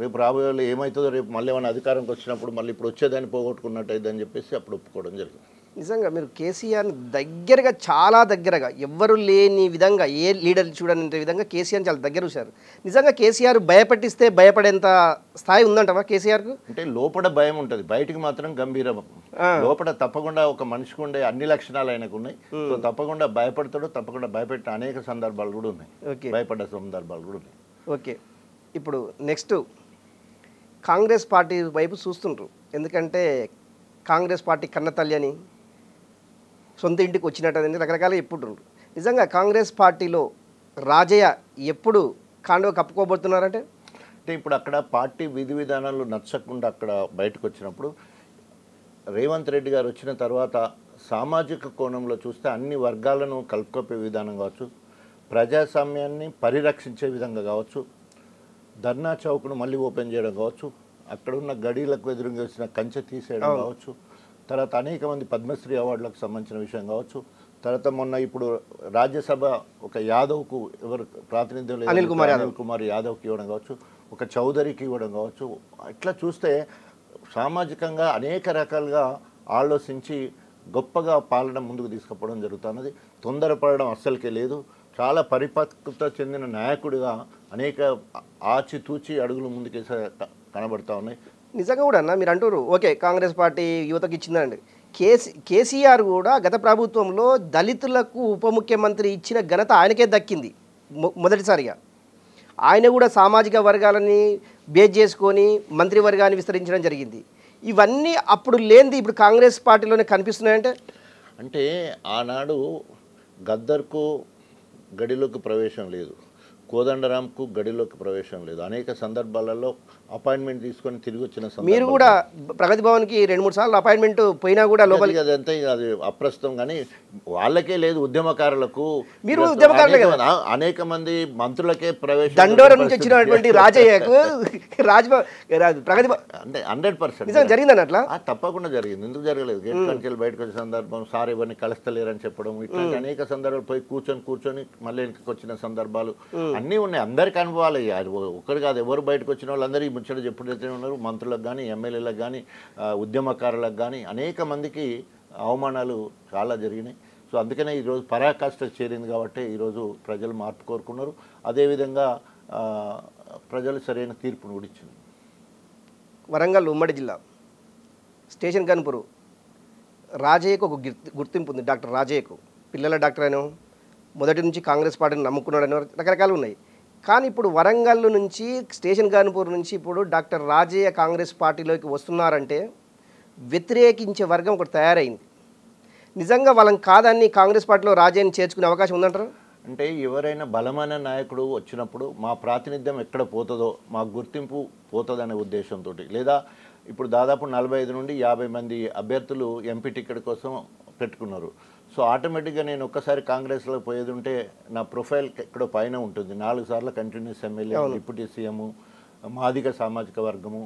రేపు రాబోయే వాళ్ళు ఏమవుతుందో, రేపు మళ్ళీ ఏమైనా అధికారంకి వచ్చినప్పుడు మళ్ళీ ఇప్పుడు వచ్చేదాన్ని పోగొట్టుకున్నట్టు అయిందని చెప్పేసి అప్పుడు ఒప్పుకోవడం జరిగింది. నిజంగా మీరు కేసీఆర్ని దగ్గరగా, చాలా దగ్గరగా, ఎవ్వరు లేని విధంగా, ఏ లీడర్ చూడని విధంగా కేసీఆర్ని చాలా దగ్గర చూశారు. నిజంగా కేసీఆర్ భయపెట్టిస్తే భయపడేంత స్థాయి ఉందంటవా కేసీఆర్కు? అంటే లోపల భయం ఉంటుంది, బయటికి మాత్రం గంభీరం. లోపల తప్పకుండా ఒక మనిషికి ఉండే అన్ని లక్షణాలు ఆయనకు ఉన్నాయి. సో తప్పకుండా భయపడతాడు, తప్పకుండా భయపెట్టిన అనేక సందర్భాలు కూడా ఉన్నాయి, భయపడ్డ సందర్భాలు కూడా ఉన్నాయి. ఓకే, ఇప్పుడు నెక్స్ట్ కాంగ్రెస్ పార్టీ వైపు చూస్తుండ్రు. ఎందుకంటే కాంగ్రెస్ పార్టీ కన్నతల్లి అని, సొంత ఇంటికి వచ్చినట్టు రకరకాలుగా చెప్పుంటుండ్రు. నిజంగా కాంగ్రెస్ పార్టీలో రాజయ్య ఎప్పుడు కాండవ కప్పుకోబోతున్నారంటే, అంటే ఇప్పుడు అక్కడ పార్టీ విధి విధానాలు నచ్చకుండా అక్కడ బయటకు వచ్చినప్పుడు రేవంత్ రెడ్డి గారు వచ్చిన తర్వాత సామాజిక కోణంలో చూస్తే అన్ని వర్గాలను కలుపుకొప్పే విధానం కావచ్చు, ప్రజాస్వామ్యాన్ని పరిరక్షించే విధంగా కావచ్చు, ధర్నా చౌక్ను మళ్ళీ ఓపెన్ చేయడం కావచ్చు, అక్కడ ఉన్న గడీలకు ఎదురుగా వచ్చిన కంచె తీసేయడం కావచ్చు, తర్వాత అనేక మంది పద్మశ్రీ అవార్డులకు సంబంధించిన విషయం కావచ్చు, తర్వాత మొన్న ఇప్పుడు రాజ్యసభ ఒక యాదవ్కు ఎవరు ప్రాతినిధ్యం అనిల్ కుమార్ యాదవ్కి ఇవ్వడం కావచ్చు, ఒక చౌదరికి ఇవ్వడం కావచ్చు. ఇట్లా చూస్తే సామాజికంగా అనేక రకాలుగా ఆలోచించి గొప్పగా పాలన ముందుకు తీసుకుపోవడం జరుగుతున్నది. తొందరపడడం అస్సలకే లేదు. చాలా పరిపక్వత చెందిన నాయకుడిగా అనేక ఆచితూచి అడుగులు ముందుకేసే కనబడతా ఉన్నాయి. నిజంగా కూడా అన్న మీరు అంటారు ఓకే కాంగ్రెస్ పార్టీ యువతకు ఇచ్చిందండి. కేసీఆర్ కూడా గత ప్రభుత్వంలో దళితులకు ఉప ముఖ్యమంత్రి ఇచ్చిన ఘనత ఆయనకే దక్కింది మొదటిసారిగా. ఆయన కూడా సామాజిక వర్గాలని బేస్ చేసుకొని మంత్రివర్గాన్ని విస్తరించడం జరిగింది. ఇవన్నీ అప్పుడు లేనిది ఇప్పుడు కాంగ్రెస్ పార్టీలోనే కనిపిస్తున్నాయంటే, అంటే ఆనాడు గద్దర్కు గడిలోకి ప్రవేశం లేదు, కోదండరాంకు గడిలోకి ప్రవేశం లేదు. అనేక సందర్భాలలో అపాయింట్మెంట్ తీసుకొని తిరిగి వచ్చిన మీరు కూడా ప్రగతి భవన్కి 2-3 సార్లు అపాయింట్మెంట్ పోయినా కూడా లోపలికి అదంతా అది అప్రస్తుతం. కానీ వాళ్ళకే లేదు, ఉద్యమకారులకు. మీరు ఉద్యమకారులే కదా, అనేక మంది మంత్రులకే ప్రవేశం. దండోరం నుంచి వచ్చినటువంటి రాజయ్యకు ప్రగతి అంటే 100% నిజంగా జరిగిందని అట్లా తప్పకుండా జరిగింది. ఎందుకు జరగలేదు? గేట్ కంచెలు బయటకు వచ్చే సందర్భం, సార్ ఎవరిని కలుస్తలేరని చెప్పడం, ఇట్లాంటి అనేక సందర్భాలు పోయి కూర్చొని మళ్ళీ వెనక్కి వచ్చిన సందర్భాలు అన్నీ ఉన్నాయి. అందరికీ అనుభవాలు అయ్యాయి. ఒకరు కాదు, ఎవరు బయటకు వచ్చిన వాళ్ళందరూ ఈ ముచ్చట చెప్పుడైతే ఉన్నారు. మంత్రులకు కానీ, ఎమ్మెల్యేలకు కానీ, ఉద్యమకారులకు కానీ అనేక మందికి అవమానాలు చాలా జరిగినాయి. సో అందుకనే ఈరోజు పరాకాష్ఠ చేరింది కాబట్టి ఈరోజు ప్రజలు మార్పు కోరుకున్నారు. అదేవిధంగా ప్రజలు సరైన తీర్పును కూడా ఇచ్చింది. వరంగల్ ఉమ్మడి జిల్లా స్టేషన్ గన్పూర్ రాజయ్యకు ఒక గుర్తింపు ఉంది. డాక్టర్ రాజయ్యకు పిల్లల డాక్టర్ అయినా మొదటి నుంచి కాంగ్రెస్ పార్టీని నమ్ముకున్నాడని రకరకాలు ఉన్నాయి. కానీ ఇప్పుడు వరంగల్ నుంచి స్టేషన్ గన్పూర్ నుంచి ఇప్పుడు డాక్టర్ రాజయ్య కాంగ్రెస్ పార్టీలోకి వస్తున్నారంటే వ్యతిరేకించే వర్గం ఒకటి తయారైంది. నిజంగా వాళ్ళని కాదని కాంగ్రెస్ పార్టీలో రాజయ్యని చేర్చుకునే అవకాశం ఉందంటారు? అంటే ఎవరైనా బలమైన నాయకుడు వచ్చినప్పుడు మా ప్రాతినిధ్యం ఎక్కడ పోతుందో మా గుర్తింపు పోతుందనే ఉద్దేశంతో, లేదా ఇప్పుడు దాదాపు 45 నుండి 50 మంది అభ్యర్థులు ఎంపీ టికెట్ కోసం పెట్టుకున్నారు. సో ఆటోమేటిక్గా నేను ఒక్కసారి కాంగ్రెస్లో పోయేది ఉంటే నా ప్రొఫైల్ ఎక్కడో పైన ఉంటుంది. 4 సార్లు continuous MLA, deputy CM, Madiga సామాజిక వర్గము,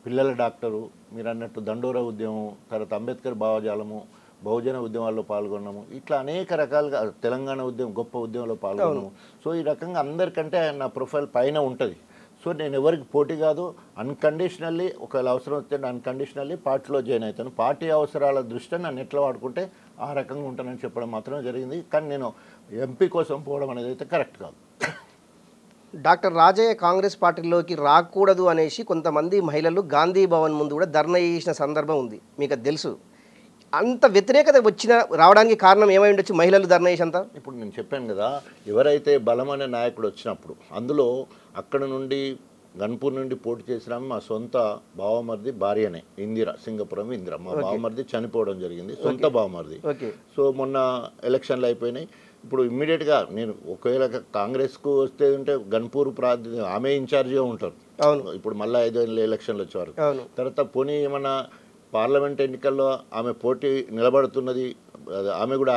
పిల్లల డాక్టరు, మీరు అన్నట్టు దండోరా ఉద్యమం, తర్వాత అంబేద్కర్ భావజాలము, బహుజన ఉద్యమాల్లో పాల్గొన్నాము, ఇట్లా అనేక రకాలుగా తెలంగాణ ఉద్యమం గొప్ప ఉద్యమంలో పాల్గొన్నాము. సో ఈ రకంగా అందరికంటే నా ప్రొఫైల్ పైన ఉంటుంది. సో నేను ఎవరికి పోటీ కాదు, అన్కండిషనల్లీ ఒకవేళ అవసరం వస్తే అన్కండిషనల్లీ పార్టీలో జాయిన్ అవుతాను. పార్టీ అవసరాల దృష్ట్యా నన్ను ఎట్లా వాడుకుంటే ఆ రకంగా ఉంటానని చెప్పడం మాత్రమే జరిగింది. కానీ నేను ఎంపీ కోసం పోవడం అనేది అయితే కరెక్ట్ కాదు. డాక్టర్ రాజయ్య కాంగ్రెస్ పార్టీలోకి రాకూడదు అనేసి కొంతమంది మహిళలు గాంధీ భవన్ ముందు కూడా ధర్నా చేసిన సందర్భం ఉంది, మీకు అది తెలుసు. అంత వ్యతిరేకత రావడానికి కారణం ఏమై ఉండొచ్చు? మహిళలు ధర్నా చేసేంత. ఇప్పుడు నేను చెప్పాను కదా, ఎవరైతే బలమైన నాయకుడు వచ్చినప్పుడు అందులో అక్కడ నుండి గన్పూర్ నుండి పోటీ చేసిన మా సొంత బావమరిది భార్యనే, ఇందిర, సింగపురం ఇందిర. మా బావమరిది చనిపోవడం జరిగింది, సొంత బావమరిది. సో మొన్న ఎలక్షన్లు అయిపోయినాయి. ఇప్పుడు ఇమ్మీడియట్గా నేను ఒకవేళ కాంగ్రెస్కు వస్తే ఉంటే గన్పూర్ ఆమె ఇన్ఛార్జిగా ఉంటారు. ఇప్పుడు మళ్ళీ 5 ఏళ్ళ ఎలక్షన్లు వచ్చేవారు. తర్వాత పోనీ ఏమన్నా పార్లమెంట్ ఎన్నికల్లో ఆమె పోటీ నిలబడుతున్నది, ఆమె కూడా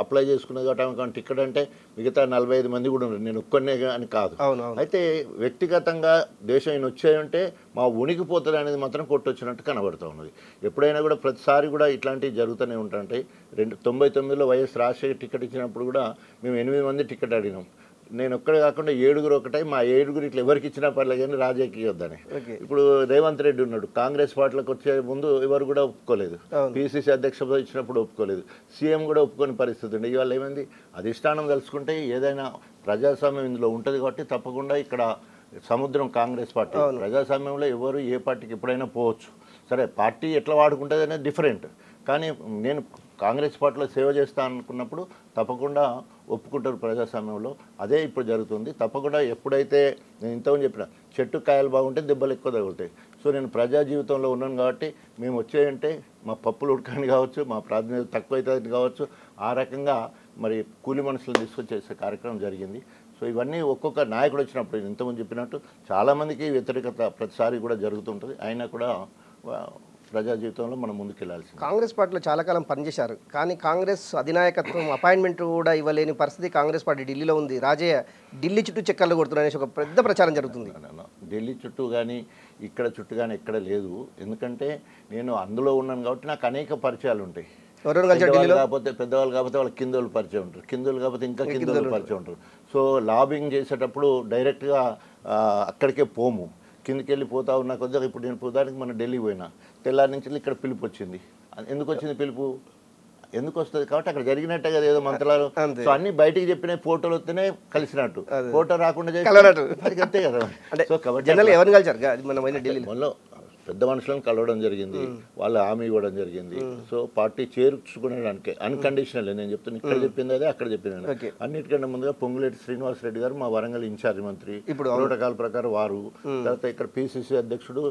అప్లై చేసుకున్నది కాబట్టి ఆమె టికెట్ అంటే మిగతా 45 మంది కూడా ఉన్నారు, నేను ఒక్కనే అని కాదు. అయితే వ్యక్తిగతంగా దేశం ఈయన వచ్చాయంటే మా ఉనికిపోతుంది అనేది మాత్రం కొట్టొచ్చినట్టు కనబడుతూ ఉన్నది. ఎప్పుడైనా కూడా ప్రతిసారి కూడా ఇట్లాంటివి జరుగుతూనే ఉంటాయి. 99లో వైఎస్ రాజశేఖర్ టికెట్ ఇచ్చినప్పుడు కూడా మేము 8 మంది టికెట్ అడిగినాం. నేను ఒక్కడే కాకుండా 7 ఒకటే, మా 7 ఇట్లా ఎవరికి ఇచ్చినా పర్లేదు కానీ రాజకీయ వద్దని. ఇప్పుడు రేవంత్ రెడ్డి ఉన్నాడు, కాంగ్రెస్ పార్టీలోకి వచ్చే ముందు ఎవరు కూడా ఒప్పుకోలేదు, పిసిసి అధ్యక్ష ఇచ్చినప్పుడు ఒప్పుకోలేదు, సీఎం కూడా ఒప్పుకోని పరిస్థితి ఉంది. ఇవాళ ఏమైంది, అధిష్టానం తెలుసుకుంటే ఏదైనా ప్రజాస్వామ్యం ఇందులో ఉంటుంది కాబట్టి తప్పకుండా ఇక్కడ సముద్రం కాంగ్రెస్ పార్టీ. ప్రజాస్వామ్యంలో ఎవరు ఏ పార్టీకి ఎప్పుడైనా పోవచ్చు, సరే పార్టీ ఎట్లా వాడుకుంటుంది అనేది డిఫరెంట్. కానీ నేను కాంగ్రెస్ పార్టీలో సేవ చేస్తా అనుకున్నప్పుడు తప్పకుండా ఒప్పుకుంటారు ప్రజాస్వామ్యంలో. అదే ఇప్పుడు జరుగుతుంది. తప్పకుండా ఎప్పుడైతే నేను ఇంతకుముందు చెప్పిన చెట్టు కాయలు బాగుంటే దెబ్బలు ఎక్కువ తగులుతాయి. సో నేను ప్రజా జీవితంలో ఉన్నాను కాబట్టి మేము వచ్చేయంటే మా పప్పులు ఉడకని కావచ్చు, మా ప్రాతినిధ్యం తక్కువ అవుతుంది కావచ్చు, ఆ రకంగా మరి కూలి మనుషులను తీసుకొచ్చేసే కార్యక్రమం జరిగింది. సో ఇవన్నీ ఒక్కొక్క నాయకుడు వచ్చినప్పుడు ఇంతకుముందు చెప్పినట్టు చాలామందికి వ్యతిరేకత ప్రతిసారి కూడా జరుగుతుంటుంది. అయినా కూడా ప్రజా జీవితంలో మనం ముందుకెళ్లాల్సింది. కాంగ్రెస్ పార్టీలో చాలా కాలం పనిచేశారు, కానీ కాంగ్రెస్ అధినాయకత్వం అపాయింట్మెంట్ కూడా ఇవ్వలేని పరిస్థితి కాంగ్రెస్ పార్టీ ఢిల్లీలో ఉంది. రాజయ్య ఢిల్లీ చుట్టూ చక్కర్లు కొడుతున్నారనేసి ఒక పెద్ద ప్రచారం జరుగుతుంది. ఢిల్లీ చుట్టూ కానీ ఇక్కడ చుట్టూ కానీ ఎక్కడ లేదు. ఎందుకంటే నేను అందులో ఉన్నాను కాబట్టి నాకు అనేక పరిచయాలు ఉంటాయి. కాకపోతే పెద్దవాళ్ళు కాకపోతే వాళ్ళకి కిందోళ్ళు పరిచయం ఉంటారు, కిందోళ్ళు కాకపోతే ఇంకా కిందోళ్ళు పరిచయం ఉంటారు. సో లాబింగ్ చేసేటప్పుడు డైరెక్ట్గా అక్కడికే పోము, కిందికి వెళ్ళి పోతా ఉన్నా కొద్దిగా. ఇప్పుడు నేను పోదానికి మన ఢిల్లీ పోయినా, తెల్లారి నుంచి ఇక్కడ పిలుపు వచ్చింది. ఎందుకు వచ్చింది పిలుపు? ఎందుకు వస్తుంది కాబట్టి అక్కడ జరిగినట్టే కదా ఏదో మంత్రాలు. సో అన్ని బయటికి చెప్పిన ఫోటోలు వస్తేనే కలిసినట్టు, ఫోటో రాకుండా చేసి అంతే కదా. సో మనలో పెద్ద మనుషులను కలవడం జరిగింది, వాళ్ళు హామీ ఇవ్వడం జరిగింది. సో పార్టీ చేర్చుకునేదానికి అన్కండిషనల్ నేను చెప్తాను, ఇక్కడ చెప్పింది అదే అక్కడ చెప్పింది. అన్నిటికంటే ముందుగా పొంగులేటి శ్రీనివాసరెడ్డి గారు మా వరంగల్ ఇన్ఛార్జ్ మంత్రి, ప్రోటోకాల్ ప్రకారం వారు, తర్వాత ఇక్కడ పిసిసి అధ్యక్షుడు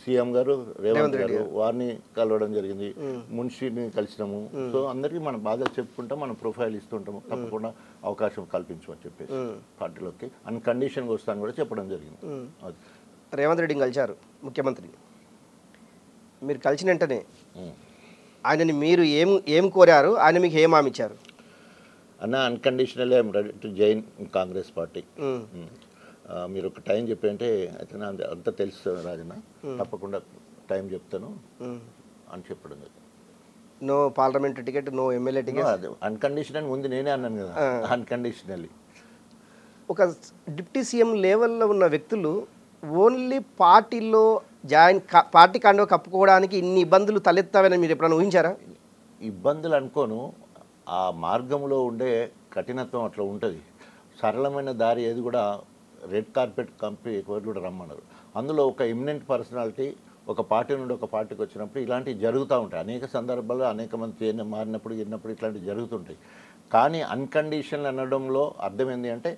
సీఎం గారు రేవంత్ గారు, వారిని కలవడం జరిగింది. మున్షిని కలిసినాము. సో అందరికీ మనం బాగా చెప్పుకుంటాం, మనం ప్రొఫైల్ ఇస్తుంటాము, తప్పకుండా అవకాశం కల్పించమని చెప్పేసి పార్టీలోకి అన్కండిషన్గా వస్తాను కూడా చెప్పడం జరిగింది. రేవంత్ రెడ్డిని కలిశారు ముఖ్యమంత్రి, మీరు కలిసిన వెంటనే ఆయనని మీరు ఏం కోరారు, ఆయన మీకు ఏం హామీ ఇచ్చారు? అన్న unconditionally I'm ready to join Congress party. మీరు ఒక టైం చెప్పంటే అయితే అంత తెలుసు రాజన్న, తప్పకుండా టైం చెప్తాను అని చెప్పడం. No parliament ticket, no MLA ticket, unconditional ముందు నేనే అన్నాను కదా. అన్కండిషనల్లీ ఒక డిప్యూటీ సీఎం లెవెల్లో ఉన్న వ్యక్తులు ఓన్లీ పార్టీలో పార్టీ కండవ కప్పుకోవడానికి ఇన్ని ఇబ్బందులు తలెత్తావని మీరు ఎప్పుడైనా ఊహించారా? ఇబ్బందులు అనుకోను, ఆ మార్గంలో ఉండే కఠినత్వం అట్లా ఉంటుంది. సరళమైన దారి ఏది కూడా రెడ్ కార్పెట్ కంపెనీ ఎవరు కూడా రమ్మన్నారు. అందులో ఒక ఎమినెంట్ పర్సనాలిటీ ఒక పార్టీ నుండి ఒక పార్టీకి వచ్చినప్పుడు ఇలాంటివి జరుగుతూ ఉంటాయి. అనేక సందర్భాల్లో అనేక మంది మారినప్పుడు ఇట్లాంటివి జరుగుతుంటాయి. కానీ అన్కండిషనల్ అనడంలో అర్థం ఏంటి అంటే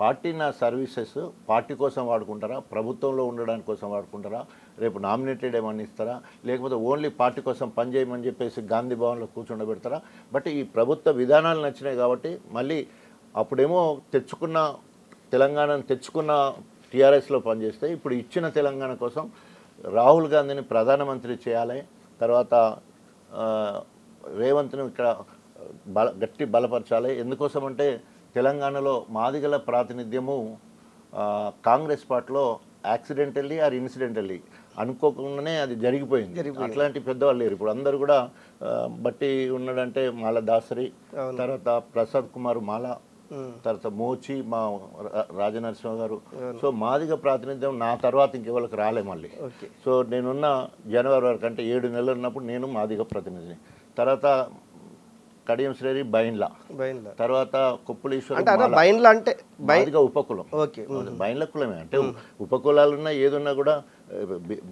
పార్టీ నా సర్వీసెస్ పార్టీ కోసం వాడుకుంటారా, ప్రభుత్వంలో ఉండడానికి కోసం వాడుకుంటారా, రేపు నామినేటెడ్ ఏమన్నా ఇస్తారా, లేకపోతే ఓన్లీ పార్టీ కోసం పనిచేయమని చెప్పేసి గాంధీ భవన్లో కూర్చుండబెడతారా. బట్ ఈ ప్రభుత్వ విధానాలు నచ్చినాయి కాబట్టి మళ్ళీ అప్పుడేమో తెలంగాణను తెచ్చుకున్న టీఆర్ఎస్లో పనిచేస్తే ఇప్పుడు ఇచ్చిన తెలంగాణ కోసం రాహుల్ గాంధీని ప్రధానమంత్రి చేయాలి, తర్వాత రేవంత్ను ఇక్కడ గట్టి బలపరచాలి. ఎందుకోసం అంటే తెలంగాణలో మాదిగల ప్రాతినిధ్యము కాంగ్రెస్ పార్టీలో యాక్సిడెంటల్లీ ఆర్ ఇన్సిడెంటల్లీ అనుకోకుండానే అది జరిగిపోయింది. అట్లాంటి పెద్దవాళ్ళు లేరు ఇప్పుడు. అందరూ కూడా బట్టి ఉన్నాడంటే మాల దాసరి, తర్వాత ప్రసాద్ కుమార్ మాల, తర్వాత మోచి మా రాజనరసింహ గారు. సో మాదిగ ప్రాతినిధ్యం నా తర్వాత ఇంకెవరికి రాలే మళ్ళీ. సో నేనున్న జనవరి వరకు అంటే 7 నెలలు ఉన్నప్పుడు నేను మాదిగ ప్రతినిధిని. తర్వాత కడియం శ్రేరి బైన్లా, తర్వాత కొప్పులీశ్వర అంటే మాదిగ ఉపకులం. బైన్ల కులమే అంటే ఉపకులాలు ఉన్నా ఏదున్నా కూడా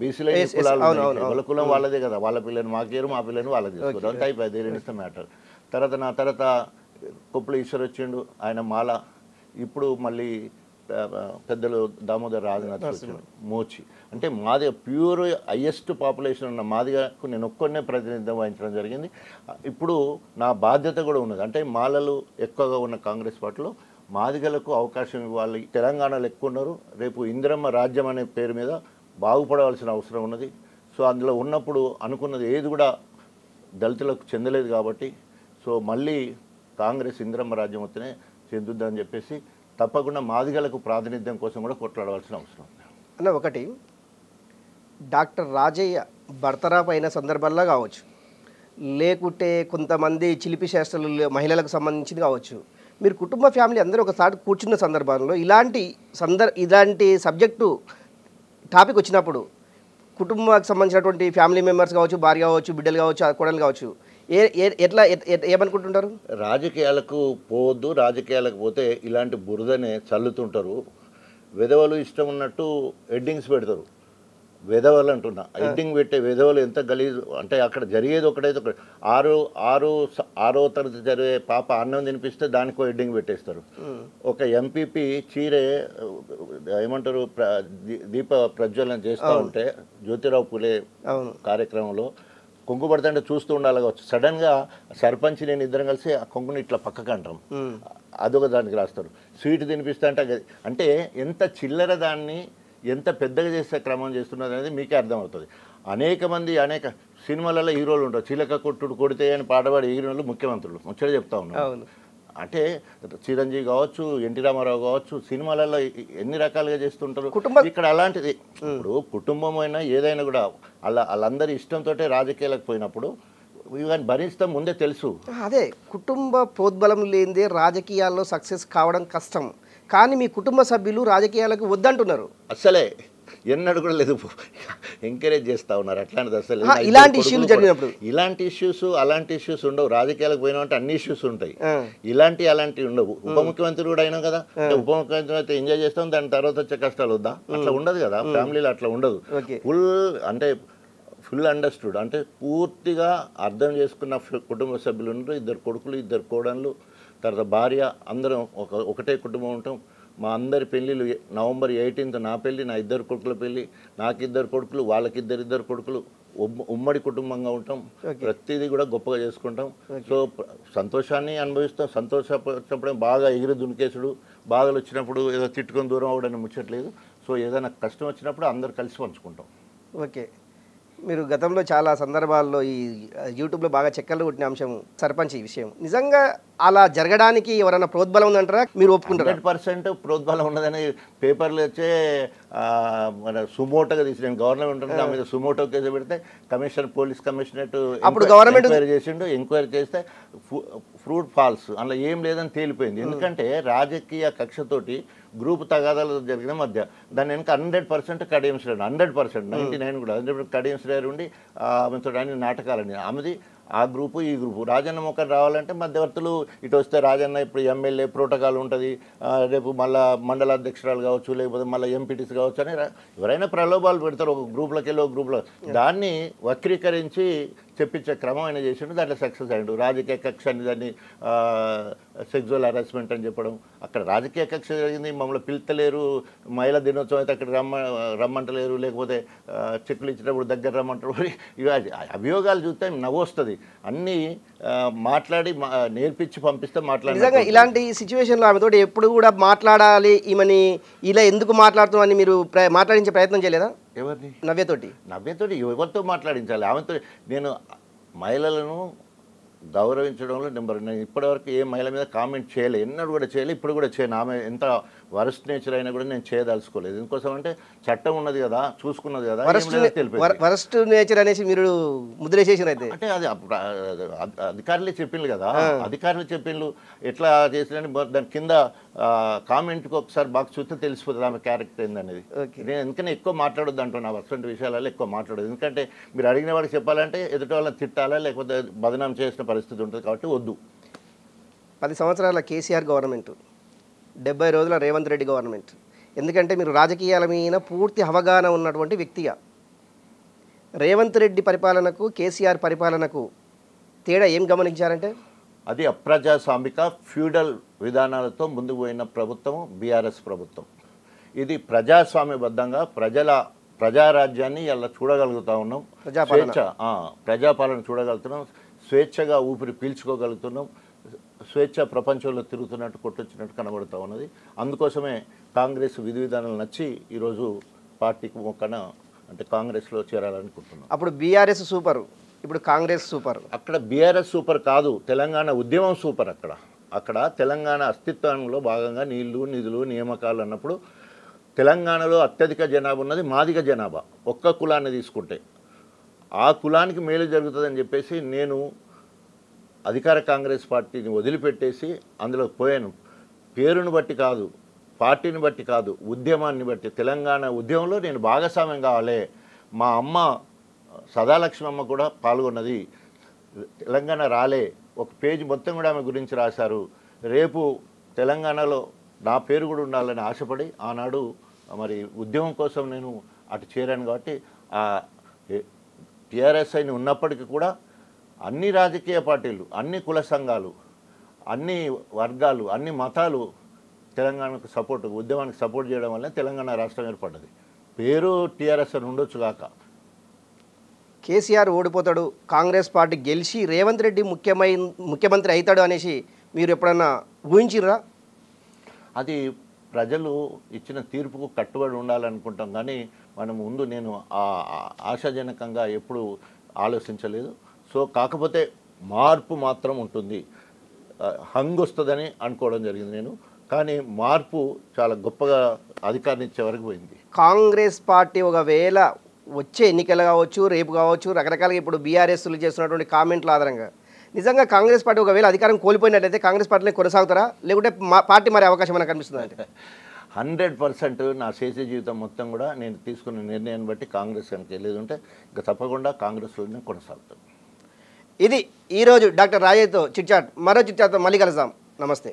బీసీలో కులాలు వాళ్ళ కులం వాళ్ళదే కదా, వాళ్ళ పిల్లని మాకేరు, మా పిల్లని వాళ్ళకి తీసుకుంటారు, అంతే అయిపోయింది. దేని మ్యాటర్. తర్వాత నా తర్వాత కొప్పుల ఈశ్వర్ వచ్చిండు, ఆయన మాల. ఇప్పుడు మళ్ళీ పెద్దలు దామోదర్ రాజనాథ్ వచ్చిండు, మోచి. అంటే మాదిగ ప్యూర్ హైయెస్ట్ పాపులేషన్ ఉన్న మాదిగకు నేను ఒక్కనే ప్రాతినిధ్యం వహించడం జరిగింది. ఇప్పుడు నా బాధ్యత కూడా ఉన్నది. అంటే మాలలు ఎక్కువగా ఉన్న కాంగ్రెస్ పార్టీలో మాదిగలకు అవకాశం ఇవ్వాలి. తెలంగాణలో ఎక్కువ ఉన్నారు, రేపు ఇందిరమ్మ రాజ్యం అనే పేరు మీద బాగుపడవలసిన అవసరం ఉన్నది. సో అందులో ఉన్నప్పుడు అనుకున్నది ఏది కూడా దళితులకు చెందలేదు కాబట్టి సో మళ్ళీ కాంగ్రెస్ ఇందిరమ్మ రాజ్యం వస్తేనే చెందుద్దని చెప్పేసి తప్పకుండా మాదిగలకు ప్రాతినిధ్యం కోసం కూడా కొట్లాడవలసిన అవసరం ఉంది. అన్న ఒకటి, డాక్టర్ రాజయ్య బర్తరాపు అయిన సందర్భాల్లో కావచ్చు, లేకుంటే కొంతమంది చిలిపి శాస్త్రాలు మహిళలకు సంబంధించింది కావచ్చు, మీరు కుటుంబ ఫ్యామిలీ అందరూ ఒకసారి కూర్చున్న సందర్భంలో ఇలాంటి సబ్జెక్టు టాపిక్ వచ్చినప్పుడు కుటుంబానికి సంబంధించినటువంటి ఫ్యామిలీ మెంబర్స్ కావచ్చు, భార్య కావచ్చు, బిడ్డలు కావచ్చు, కోడలు కావచ్చు, ఎట్లా ఏమనుకుంటుంటారు? రాజకీయాలకు పోవద్దు, రాజకీయాలకు పోతే ఇలాంటి బురదనే చల్లుతుంటారు. విధవలు ఇష్టం ఉన్నట్టు హెడ్డింగ్స్ పెడతారు. విధవలు అంటున్నా, హెడ్డింగ్ పెట్టే విధవలు ఎంత గలీజు అంటే అక్కడ జరిగేది ఒకటైతే ఒకటి. ఆరో తరగతి జరిగే పాప అన్నం తినిపిస్తే దానికో హెడ్డింగ్ పెట్టేస్తారు. ఒక ఎంపీపీ చీరే ఏమంటారు దీప ప్రజ్వలన చేస్తూ ఉంటే జ్యోతిరావు పులే కార్యక్రమంలో కొంగు పడుతుంటే చూస్తూ ఉండాలి కావచ్చు. సడన్గా సర్పంచ్ నేను ఇద్దరం కలిసి ఆ కొంగుని ఇట్లా పక్కకు అంటాం, అదొక దానికి రాస్తారు. స్వీట్ తినిపిస్తా అంటే ఎంత చిల్లర దాన్ని ఎంత పెద్దగా చేసే క్రమం చేస్తున్నది అనేది మీకే అర్థమవుతుంది. అనేక సినిమాలలో హీరోలు ఉంటారు, చిలక కొట్టుడు కొడితే అని పాటపాడి హీరోలు ముఖ్యమంత్రులు ముచ్చట చెప్తా ఉన్నారు. అంటే చిరంజీవి కావచ్చు, ఎన్టీ రామారావు కావచ్చు, సినిమాలలో ఎన్ని రకాలుగా చేస్తుంటారు. ఇక్కడ అలాంటిది ఇప్పుడు కుటుంబం అయినా ఏదైనా కూడా వాళ్ళందరి ఇష్టంతో రాజకీయాలకు పోయినప్పుడు ఇవన్నీ భరిస్తాం ముందే తెలుసు. అదే కుటుంబ ప్రోద్బలం లేనిదే రాజకీయాల్లో సక్సెస్ కావడం కష్టం. కానీ మీ కుటుంబ సభ్యులు రాజకీయాలకు వద్దంటున్నారు. అసలే ఎన్నడూ కూడా లేదు, ఎంకరేజ్ చేస్తూ ఉన్నారు. అట్లాంటిది అసలు ఇలాంటి ఇష్యూలు జరిగినప్పుడు అలాంటి ఇష్యూస్ ఉండవు. రాజకీయాలకు పోయినామంటే అన్ని ఇష్యూస్ ఉంటాయి, అలాంటివి ఉండవు. ఉప ముఖ్యమంత్రి కూడా అయినా కదా, ఉప ముఖ్యమంత్రి అయితే ఎంజాయ్ చేస్తాం, దాని తర్వాత వచ్చే కష్టాలు వద్దా? అట్లా ఉండదు కదా, ఫ్యామిలీలో అట్లా ఉండదు. ఫుల్ అండర్స్టూడ్ అంటే పూర్తిగా అర్థం చేసుకున్న కుటుంబ సభ్యులు ఉండరు. 2 కొడుకులు 2 కోడళ్ళు, తర్వాత భార్య, అందరం ఒకటే కుటుంబం ఉంటాం. మా అందరి పెళ్ళిళ్ళు నవంబర్ 18th నా పెళ్ళి, నా 2 కొడుకుల పెళ్ళి, నాకు 2 కొడుకులు, వాళ్ళకి 2 కొడుకులు, ఉమ్మడి కుటుంబంగా ఉంటాం. ప్రతిదీ కూడా గొప్పగా చేసుకుంటాం. సో సంతోషాన్ని అనుభవిస్తాం. సంతోషపడినప్పుడే బాగా ఎగిరి దునికేసుడు, బాధలు వచ్చినప్పుడు ఏదో తిట్టుకొని దూరం అవ్వడానికి ముచ్చట్లేదు. సో ఏదైనా కష్టం వచ్చినప్పుడు అందరు కలిసి పంచుకుంటాం. ఓకే, మీరు గతంలో చాలా సందర్భాల్లో ఈ యూట్యూబ్లో బాగా చెక్కలు కొట్టిన అంశం సర్పంచ్ ఈ విషయం. నిజంగా అలా జరగడానికి ఎవరైనా ప్రోద్బలం ఉందంటారా? మీరు ఒప్పుకుంటారా? 100% ప్రోద్బలం ఉన్నదని పేపర్లు వచ్చే మన సుమోటోగా తీసిన గవర్నమెంట్ ఉంటుంది, దాని మీద సుమోటో కేసు పెడితే పోలీస్ కమిషనరేట్ అప్పుడు గవర్నమెంట్ ఎంక్వైరీ చేస్తే ఫ్రూట్ ఫాల్స్ అందులో ఏం లేదని తేలిపోయింది. ఎందుకంటే రాజకీయ కక్షతోటి గ్రూప్ తగాదాలు జరిగిన మధ్య దాని వెనక 100% కడియం శ్రేణి, 100%, 99 కూడా 100% కడియం శ్రేణి ఉండి ఆమెతో అన్ని నాటకాలని ఆమెది. ఆ గ్రూపు ఈ గ్రూపు రాజన్న మొక్కలు రావాలంటే మధ్యవర్తులు ఇటు వస్తే రాజన్న ఇప్పుడు ఎమ్మెల్యే ప్రోటోకాల్ ఉంటుంది, రేపు మళ్ళీ మండల అధ్యక్షురాలు కావచ్చు, లేకపోతే మళ్ళీ ఎంపీటీసీ కావచ్చు అని ఎవరైనా ప్రలోభాలు పెడతారు ఒక గ్రూప్లోకి వెళ్ళి ఒక గ్రూప్లో. దాన్ని వక్రీకరించి చెప్పించే క్రమం ఆయన చేసిండు, దాంట్లో సక్సెస్ అయ్యాడు. రాజకీయ కక్ష అని దాన్ని సెక్సువల్ హరాస్మెంట్ అని చెప్పడం, అక్కడ రాజకీయ కక్ష జరిగింది. మమ్మల్ని పిలుతలేరు, మహిళా దినోత్సవం అయితే అక్కడ రమ్మంటలేరు, లేకపోతే చెక్కులు ఇచ్చినప్పుడు దగ్గర రమ్మంటారు. ఇవి అభియోగాలు చూస్తే నవ్వొస్తుంది. అన్నీ మాట్లాడి నేర్పించి పంపిస్తే నిజంగా ఇలాంటి సిచ్యువేషన్లో ఆమెతో ఎప్పుడు కూడా మాట్లాడాలి, ఈమెని ఇలా ఎందుకు మాట్లాడుతున్నామని మీరు మాట్లాడించే ప్రయత్నం చేయలేదా? ఎవరిని? నవ్యతోటి ఎవరితో మాట్లాడించాలి? ఆమెతో నేను మహిళలను గౌరవించడంలో నేను ఇప్పటివరకు ఏ మహిళ మీద కామెంట్ చేయలేదు, ఎన్నడూ కూడా చేయలేదు, ఇప్పుడు కూడా చేయను. ఆమె ఎంత వరస్ట్ నేచర్ అయినా కూడా నేను చేయదలుచుకోలేదు. ఎందుకోసం అంటే చట్టం ఉన్నది కదా, చూసుకున్నది కదా. వరస్ట్ నేచర్ అనేసి మీరు ముద్రేసేసారు అయితే, అంటే అది అధికారులే చెప్పిండ్రు కదా, అధికారులు చెప్పిండ్రు ఎట్లా చేసినని. దాని కింద కామెంట్కి ఒకసారి బాగా చూస్తే తెలిసిపోతుంది ఆమె క్యారెక్టర్ ఏందనేది. నేను ఎందుకని ఎక్కువ మాట్లాడొద్దు అంటున్నా, అటువంటి విషయాలలో ఎక్కువ మాట్లాడదు. ఎందుకంటే మీరు అడిగిన వాడికి చెప్పాలంటే ఎదుటి వాళ్ళని తిట్టాలా, లేకపోతే బదనాం చేసిన పరిస్థితి ఉంటుంది, కాబట్టి వద్దు. 10 సంవత్సరాల కేసీఆర్ గవర్నమెంట్, 70 రోజుల రేవంత్ రెడ్డి గవర్నమెంట్. ఎందుకంటే మీరు రాజకీయాల మీద పూర్తి అవగాహన ఉన్నటువంటి వ్యక్తిగా, రేవంత్ రెడ్డి పరిపాలనకు కేసీఆర్ పరిపాలనకు తేడా ఏం గమనించారంటే, అది అప్రజాస్వామిక ఫ్యూడల్ విధానాలతో ముందుకు పోయిన ప్రభుత్వం బీఆర్ఎస్ ప్రభుత్వం. ఇది ప్రజాస్వామ్యబద్ధంగా ప్రజారాజ్యాన్ని ఇలా చూడగలుగుతా ఉన్నాం, ప్రజాపాలన చూడగలుగుతున్నాం, స్వేచ్ఛగా ఊపిరి పీల్చుకోగలుగుతున్నాం, స్వేచ్ఛ ప్రపంచంలో తిరుగుతున్నట్టు కొట్టొచ్చినట్టు కనబడుతూ ఉన్నది. అందుకోసమే కాంగ్రెస్ విధి విధానాలు నచ్చి ఈరోజు పార్టీకి మొక్కన అంటే కాంగ్రెస్లో చేరాలనుకుంటున్నాం. అప్పుడు బీఆర్ఎస్ సూపర్, ఇప్పుడు కాంగ్రెస్ సూపర్. అక్కడ బీఆర్ఎస్ సూపర్ కాదు, తెలంగాణ ఉద్యమం సూపర్. అక్కడ తెలంగాణ అస్తిత్వంలో భాగంగా నీళ్లు, నిధులు, నియామకాలు అన్నప్పుడు తెలంగాణలో అత్యధిక జనాభా ఉన్నది మాదిగ జనాభా. ఒక్క కులాన్ని తీసుకుంటే ఆ కులానికి మేలు జరుగుతుందని చెప్పేసి నేను అధికార కాంగ్రెస్ పార్టీని వదిలిపెట్టేసి అందులో పోయాను. పేరుని బట్టి కాదు, పార్టీని బట్టి కాదు, ఉద్యమాన్ని బట్టి. తెలంగాణ ఉద్యమంలో నేను భాగస్వామ్యం కావాలి. మా అమ్మ సదాలక్ష్మమ్మ కూడా పాల్గొన్నది. తెలంగాణ రాలే, ఒక పేజీ మొత్తం కూడా ఆమె గురించి రాశారు. రేపు తెలంగాణలో నా పేరు కూడా ఉండాలని ఆశపడి ఆనాడు మరి ఉద్యమం కోసం నేను అటు చేరాను. కాబట్టి టీఆర్ఎస్ఐని ఉన్నప్పటికీ కూడా అన్ని రాజకీయ పార్టీలు, అన్ని కుల సంఘాలు, అన్ని వర్గాలు, అన్ని మతాలు తెలంగాణకు సపోర్ట్, ఉద్యమానికి సపోర్ట్ చేయడం వల్ల తెలంగాణ రాష్ట్రం ఏర్పడ్డది. పేరు టీఆర్ఎస్ అని ఉండొచ్చు కాక. కేసీఆర్ ఓడిపోతాడు, కాంగ్రెస్ పార్టీ గెలిచి రేవంత్ రెడ్డి ముఖ్యమంత్రి అవుతాడు అనేసి మీరు ఎప్పుడన్నా ఊహించిర్రా? అది ప్రజలు ఇచ్చిన తీర్పుకు కట్టుబడి ఉండాలనుకుంటాం, కానీ మనం ముందు నేను ఆశాజనకంగా ఎప్పుడు ఆలోచించలేదు. సో కాకపోతే మార్పు మాత్రం ఉంటుంది, హంగు వస్తుందని అనుకోవడం జరిగింది నేను. కానీ మార్పు చాలా గొప్పగా అధికారం ఇచ్చే వరకు పోయింది. కాంగ్రెస్ పార్టీ ఒకవేళ వచ్చే ఎన్నికలు కావచ్చు, రేపు కావచ్చు, రకరకాలుగా ఇప్పుడు బీఆర్ఎస్లు చేస్తున్నటువంటి కామెంట్ల ఆధారంగా నిజంగా కాంగ్రెస్ పార్టీ ఒకవేళ అధికారం కోల్పోయినట్లయితే కాంగ్రెస్ పార్టీని కొనసాగుతారా, లేకుంటే పార్టీ మరి అవకాశం మనకు కనిపిస్తుంది అంటే? 100% నా చేసే జీవితం మొత్తం కూడా నేను తీసుకున్న నిర్ణయాన్ని బట్టి కాంగ్రెస్ కనుక వెళ్ళేది ఉంటే ఇంకా తప్పకుండా కాంగ్రెస్లోనే కొనసాగుతాం. ఇది ఈరోజు డాక్టర్ రాజయ్యతో చిట్చాట్. మరో చిట్చాట్తో మళ్ళీ కలుద్దాం. నమస్తే.